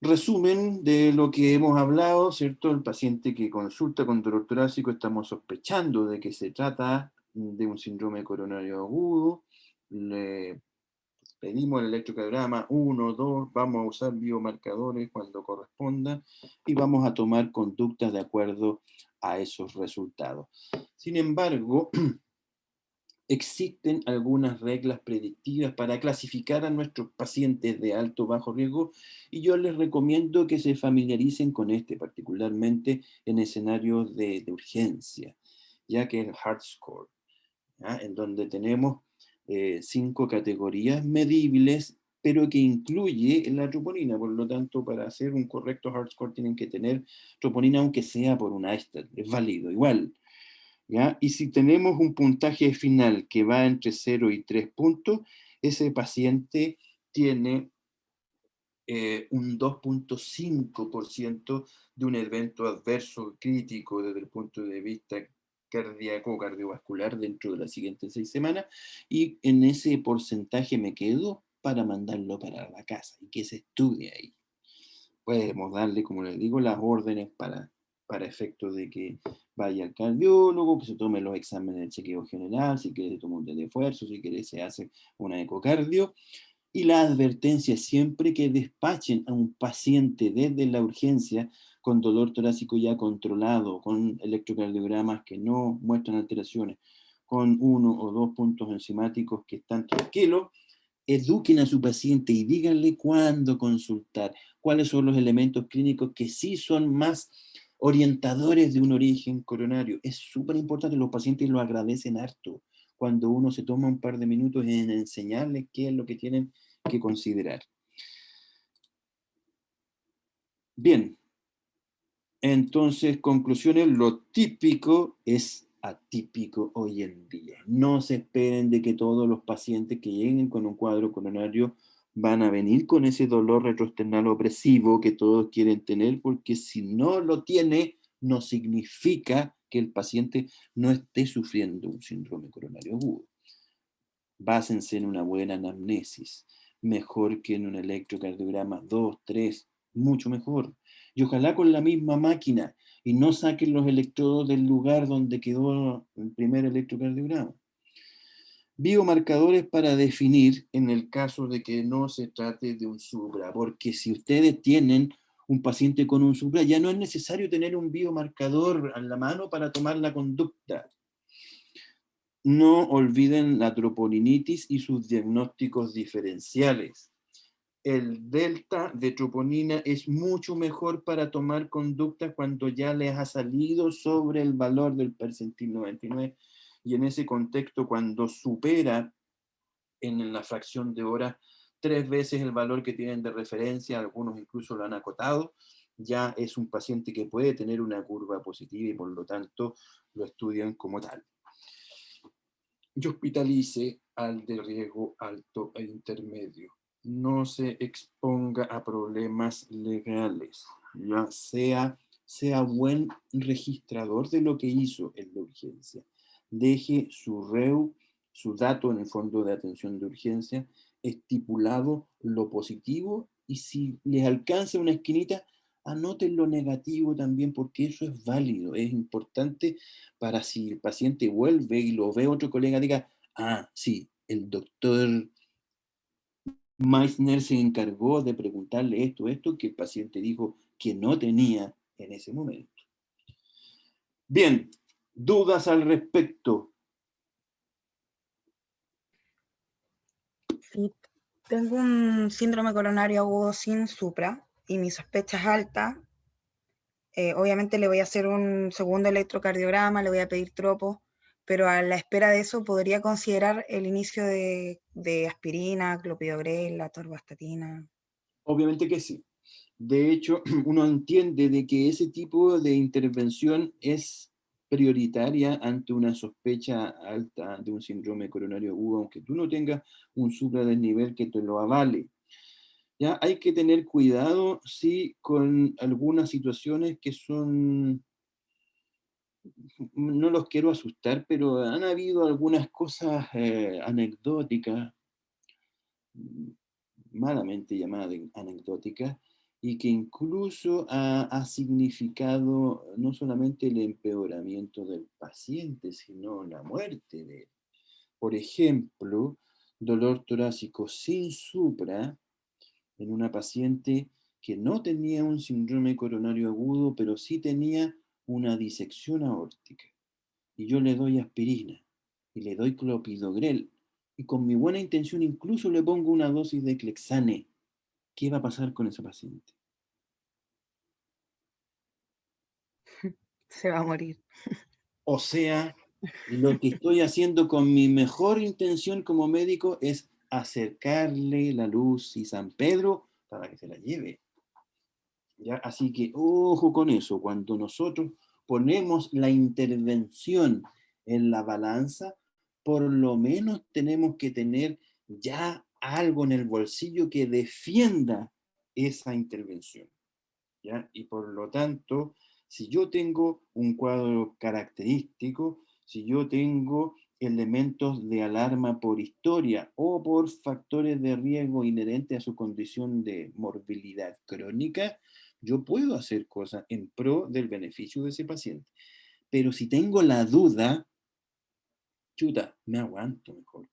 Resumen de lo que hemos hablado, ¿cierto? El paciente que consulta con dolor torácico, estamos sospechando de que se trata de un síndrome coronario agudo. Le pedimos el electrocardiograma 1, 2, vamos a usar biomarcadores cuando corresponda y vamos a tomar conductas de acuerdo a esos resultados. Sin embargo, existen algunas reglas predictivas para clasificar a nuestros pacientes de alto o bajo riesgo y yo les recomiendo que se familiaricen con particularmente en escenarios de urgencia, ya que es el Heart Score, ¿ya? En donde tenemos 5 categorías medibles, pero que incluye la troponina. Por lo tanto, para hacer un correcto Heart Score tienen que tener troponina, aunque sea por un ISTAT, es válido igual. ¿Ya? Y si tenemos un puntaje final que va entre 0 y 3 puntos, ese paciente tiene un 2.5% de un evento adverso crítico desde el punto de vista cardíaco o cardiovascular dentro de las siguientes 6 semanas, y en ese porcentaje me quedo para mandarlo para la casa y que se estudie ahí. Podemos darle, como les digo, las órdenes para efectos de que vaya al cardiólogo, que se tome los exámenes de chequeo general, si quiere se toma un test de esfuerzo, si quiere se hace una ecocardio, y la advertencia siempre que despachen a un paciente desde la urgencia con dolor torácico ya controlado, con electrocardiogramas que no muestran alteraciones, con 1 o 2 puntos enzimáticos que están tranquilos, eduquen a su paciente y díganle cuándo consultar, cuáles son los elementos clínicos que sí son más orientadores de un origen coronario. Es súper importante, los pacientes lo agradecen harto cuando uno se toma un par de minutos en enseñarles qué es lo que tienen que considerar. Bien, entonces, conclusiones, lo típico es atípico hoy en día. No se esperen de que todos los pacientes que lleguen con un cuadro coronario van a venir con ese dolor retroesternal opresivo que todos quieren tener, porque si no lo tiene, no significa que el paciente no esté sufriendo un síndrome coronario agudo. Básense en una buena anamnesis, mejor que en un electrocardiograma 2, 3, mucho mejor. Y ojalá con la misma máquina, y no saquen los electrodos del lugar donde quedó el primer electrocardiograma. Biomarcadores para definir en el caso de que no se trate de un supra, porque si ustedes tienen un paciente con un supra, ya no es necesario tener un biomarcador a la mano para tomar la conducta. No olviden la troponinitis y sus diagnósticos diferenciales. El delta de troponina es mucho mejor para tomar conducta cuando ya les ha salido sobre el valor del percentil 99 y en ese contexto, cuando supera en la fracción de hora 3 veces el valor que tienen de referencia, algunos incluso lo han acotado, ya es un paciente que puede tener una curva positiva y por lo tanto lo estudian como tal. Y hospitalice al de riesgo alto e intermedio. No se exponga a problemas legales, ya sea buen registrador de lo que hizo en la urgencia. Deje su REU, su dato en el fondo de atención de urgencia, estipulado lo positivo, y si les alcanza una esquinita, anoten lo negativo también, porque eso es válido, es importante para si el paciente vuelve y lo ve otro colega, diga, ah, sí, el doctor Meissner se encargó de preguntarle esto, que el paciente dijo que no tenía en ese momento. Bien, ¿dudas al respecto? Sí, tengo un síndrome coronario agudo sin supra y mi sospecha es alta. Obviamente le voy a hacer un segundo electrocardiograma, le voy a pedir tropos, pero a la espera de eso podría considerar el inicio de aspirina, clopidogrel, la atorvastatina. Obviamente que sí. De hecho, uno entiende de que ese tipo de intervención es prioritaria ante una sospecha alta de un síndrome coronario agudo, aunque tú no tengas un supradesnivel que te lo avale. Ya hay que tener cuidado, sí, con algunas situaciones que son, no los quiero asustar, pero han habido algunas cosas anecdóticas, malamente llamadas anecdóticas, y que incluso ha significado no solamente el empeoramiento del paciente, sino la muerte de él. Por ejemplo, dolor torácico sin supra en una paciente que no tenía un síndrome coronario agudo, pero sí tenía una disección aórtica. Y yo le doy aspirina, y le doy clopidogrel, y con mi buena intención incluso le pongo una dosis de Clexane. ¿Qué va a pasar con ese paciente? Se va a morir. O sea, lo que estoy haciendo con mi mejor intención como médico es acercarle la luz y San Pedro para que se la lleve. ¿Ya? Así que ojo con eso, cuando nosotros ponemos la intervención en la balanza, por lo menos tenemos que tener ya algo en el bolsillo que defienda esa intervención. ¿Ya? Y por lo tanto, si yo tengo un cuadro característico, si yo tengo elementos de alarma por historia o por factores de riesgo inherentes a su condición de morbilidad crónica, yo puedo hacer cosas en pro del beneficio de ese paciente. Pero si tengo la duda, chuta, me aguanto mejor,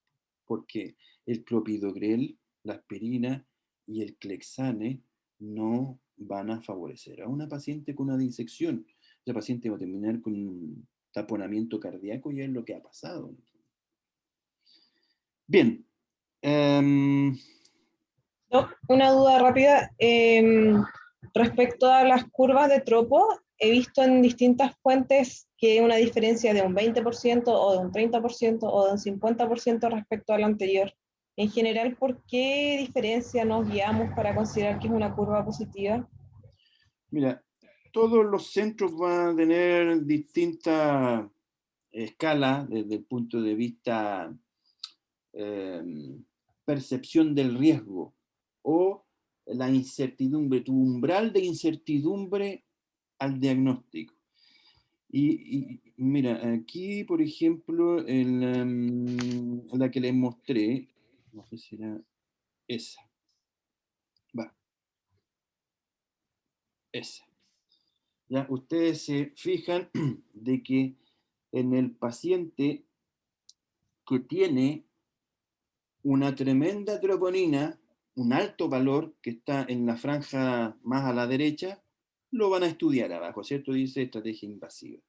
porque el clopidogrel, la aspirina y el Clexane no van a favorecer a una paciente con una disección. Esa paciente va a terminar con un taponamiento cardíaco y es lo que ha pasado. Bien. No, una duda rápida. Respecto a las curvas de tropo, he visto en distintas fuentes que hay una diferencia de un 20% o de un 30% o de un 50% respecto a la anterior. En general, ¿por qué diferencia nos guiamos para considerar que es una curva positiva? Mira, todos los centros van a tener distintas escalas desde el punto de vista percepción del riesgo o la incertidumbre, tu umbral de incertidumbre al diagnóstico. Y mira, aquí, por ejemplo, la que les mostré, no sé si era esa. Va, esa. Ya, ustedes se fijan de que en el paciente que tiene una tremenda troponina, un alto valor que está en la franja más a la derecha, lo van a estudiar abajo, ¿cierto? Dice estrategia invasiva.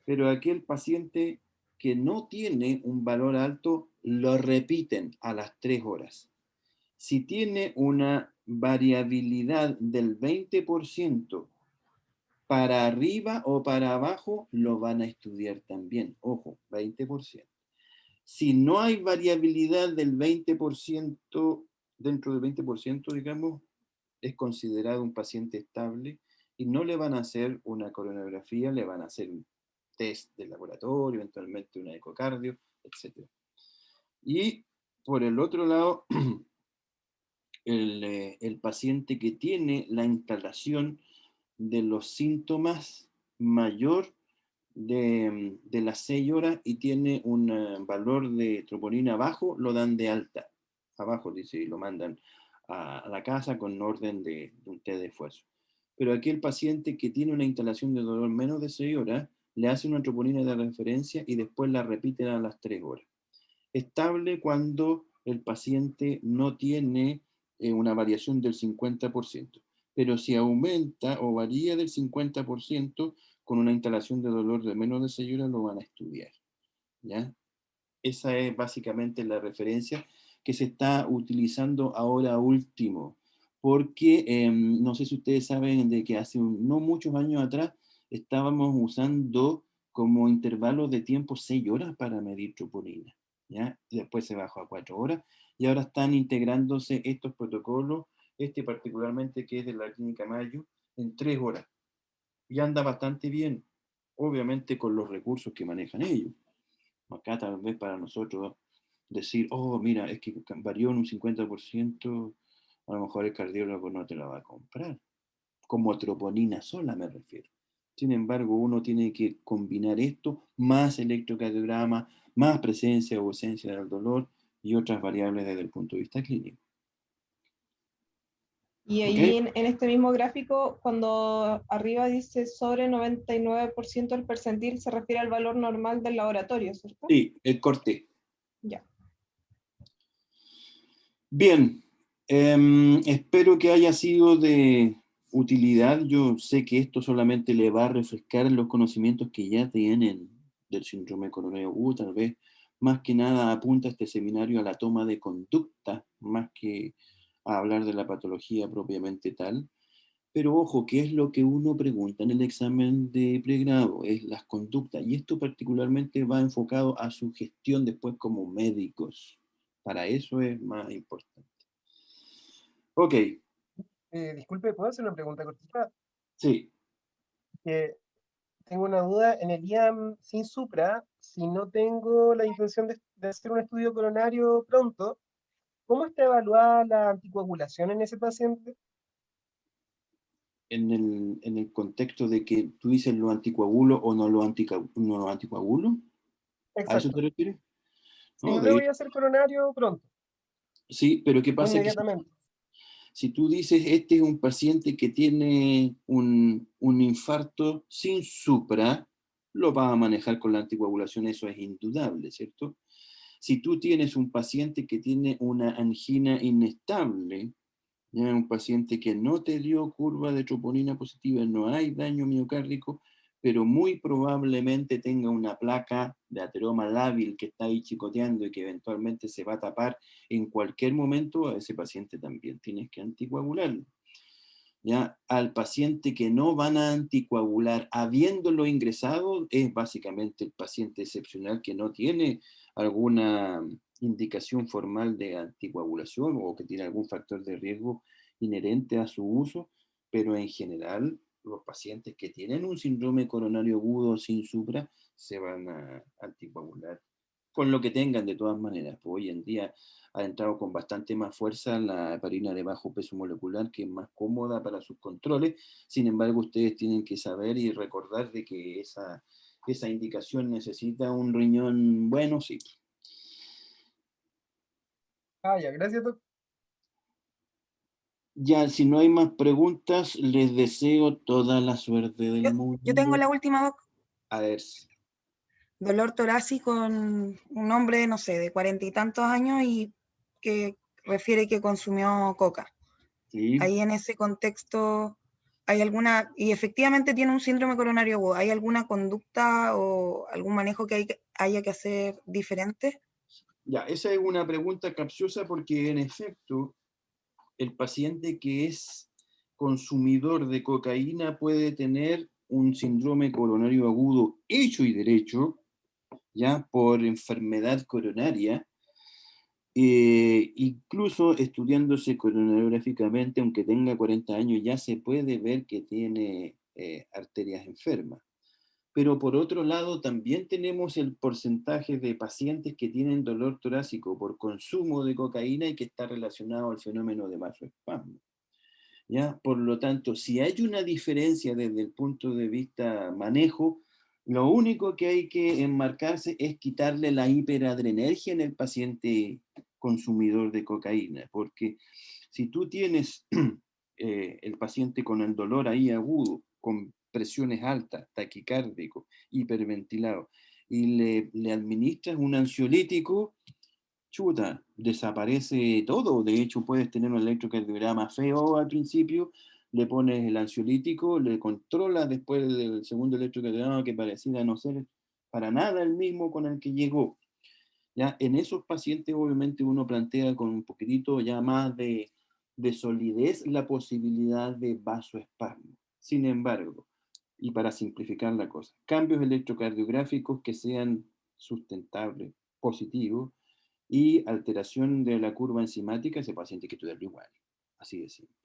Pero aquel paciente que no tiene un valor alto, lo repiten a las 3 horas. Si tiene una variabilidad del 20% para arriba o para abajo, lo van a estudiar también. Ojo, 20%. Si no hay variabilidad del 20%, dentro del 20%, digamos, es considerado un paciente estable y no le van a hacer una coronografía, le van a hacer un test de laboratorio, eventualmente una ecocardio, etc. Y por el otro lado, el paciente que tiene la instalación de los síntomas mayor de las 6 horas y tiene un valor de troponina bajo, lo dan de alta. Abajo dice, y lo mandan a la casa con orden de un test de esfuerzo. Pero aquí el paciente que tiene una instalación de dolor menos de 6 horas, le hace una troponina de referencia y después la repiten a las 3 horas. Estable cuando el paciente no tiene una variación del 50%. Pero si aumenta o varía del 50%, con una instalación de dolor de menos de 6 horas lo van a estudiar. ¿Ya? Esa es básicamente la referencia que se está utilizando ahora último. Porque no sé si ustedes saben de que hace no muchos años atrás estábamos usando como intervalo de tiempo 6 horas para medir troponina. ¿Ya? Después se bajó a 4 horas y ahora están integrándose estos protocolos, este particularmente que es de la Clínica Mayo, en 3 horas. Y anda bastante bien, obviamente con los recursos que manejan ellos. Acá tal vez para nosotros decir, oh, mira, es que varió en un 50%, a lo mejor el cardiólogo no te la va a comprar. Como troponina sola me refiero. Sin embargo, uno tiene que combinar esto, más electrocardiograma, más presencia o ausencia del dolor y otras variables desde el punto de vista clínico. Y ¿Ok? ahí en este mismo gráfico, cuando arriba dice sobre 99% del percentil, se refiere al valor normal del laboratorio, ¿cierto? Sí, el corte. Ya. Bien, espero que haya sido de utilidad. Yo sé que esto solamente le va a refrescar los conocimientos que ya tienen del síndrome coronario agudo. Tal vez más que nada apunta este seminario a la toma de conducta, más que a hablar de la patología propiamente tal. Pero ojo, ¿qué es lo que uno pregunta en el examen de pregrado? Es las conductas. Y esto particularmente va enfocado a su gestión después como médicos. Para eso es más importante. Ok, Disculpe, ¿puedo hacer una pregunta cortita? sí. Que tengo una duda. En el IAM sin Supra, si no tengo la intención de hacer un estudio coronario pronto, ¿cómo está evaluada la anticoagulación en ese paciente? En el contexto de que tú dices lo anticoagulo o no lo anticoagulo, ¿a eso te Exacto. refieres? Si No, no le voy a hacer coronario pronto sí, pero ¿qué o pasa? Que inmediatamente. si tú dices, este es un paciente que tiene un infarto sin supra, lo vas a manejar con la anticoagulación, eso es indudable, ¿cierto? Si tú tienes un paciente que tiene una angina inestable, ya un paciente que no te dio curva de troponina positiva, no hay daño miocárdico, pero muy probablemente tenga una placa de ateroma lábil que está ahí chicoteando y que eventualmente se va a tapar en cualquier momento, a ese paciente también tienes que anticoagularlo. Ya al paciente que no van a anticoagular habiéndolo ingresado es básicamente el paciente excepcional que no tiene alguna indicación formal de anticoagulación o que tiene algún factor de riesgo inherente a su uso, pero en general los pacientes que tienen un síndrome coronario agudo sin supra se van a anticoagular con lo que tengan de todas maneras. Pues hoy en día ha entrado con bastante más fuerza la heparina de bajo peso molecular, que es más cómoda para sus controles. Sin embargo, ustedes tienen que saber y recordar de que esa indicación necesita un riñón bueno, sí. Ah, ya, gracias, doctor. Ya, si no hay más preguntas, les deseo toda la suerte del Yo tengo mundo. la última, Doc. A ver. Dolor torácico con un hombre, no sé, de 40 y tantos años y que refiere que consumió coca. Sí. Ahí en ese contexto, ¿hay alguna, y efectivamente tiene un síndrome coronario agudo, ¿hay alguna conducta o algún manejo que haya que hacer diferente? Ya, esa es una pregunta capciosa porque en efecto el paciente que es consumidor de cocaína puede tener un síndrome coronario agudo hecho y derecho, ya por enfermedad coronaria, incluso estudiándose coronariográficamente, aunque tenga 40 años, ya se puede ver que tiene arterias enfermas. Pero por otro lado, también tenemos el porcentaje de pacientes que tienen dolor torácico por consumo de cocaína y que está relacionado al fenómeno de vasoespasmo. ¿Ya? Por lo tanto, si hay una diferencia desde el punto de vista manejo, lo único que hay que enmarcarse es quitarle la hiperadrenergia en el paciente consumidor de cocaína, porque si tú tienes el paciente con el dolor ahí agudo, con presiones altas, taquicárdico, hiperventilado, y le administras un ansiolítico, chuta, desaparece todo. De hecho, puedes tener un electrocardiograma feo al principio, le pones el ansiolítico, le controlas después del segundo electrocardiograma que pareciera no ser para nada el mismo con el que llegó. ¿Ya? En esos pacientes obviamente uno plantea con un poquitito ya más de solidez la posibilidad de vasoespasmo. Sin embargo, y para simplificar la cosa, cambios electrocardiográficos que sean sustentables, positivos, y alteración de la curva enzimática, ese paciente hay que estudiarlo igual. Así de simple.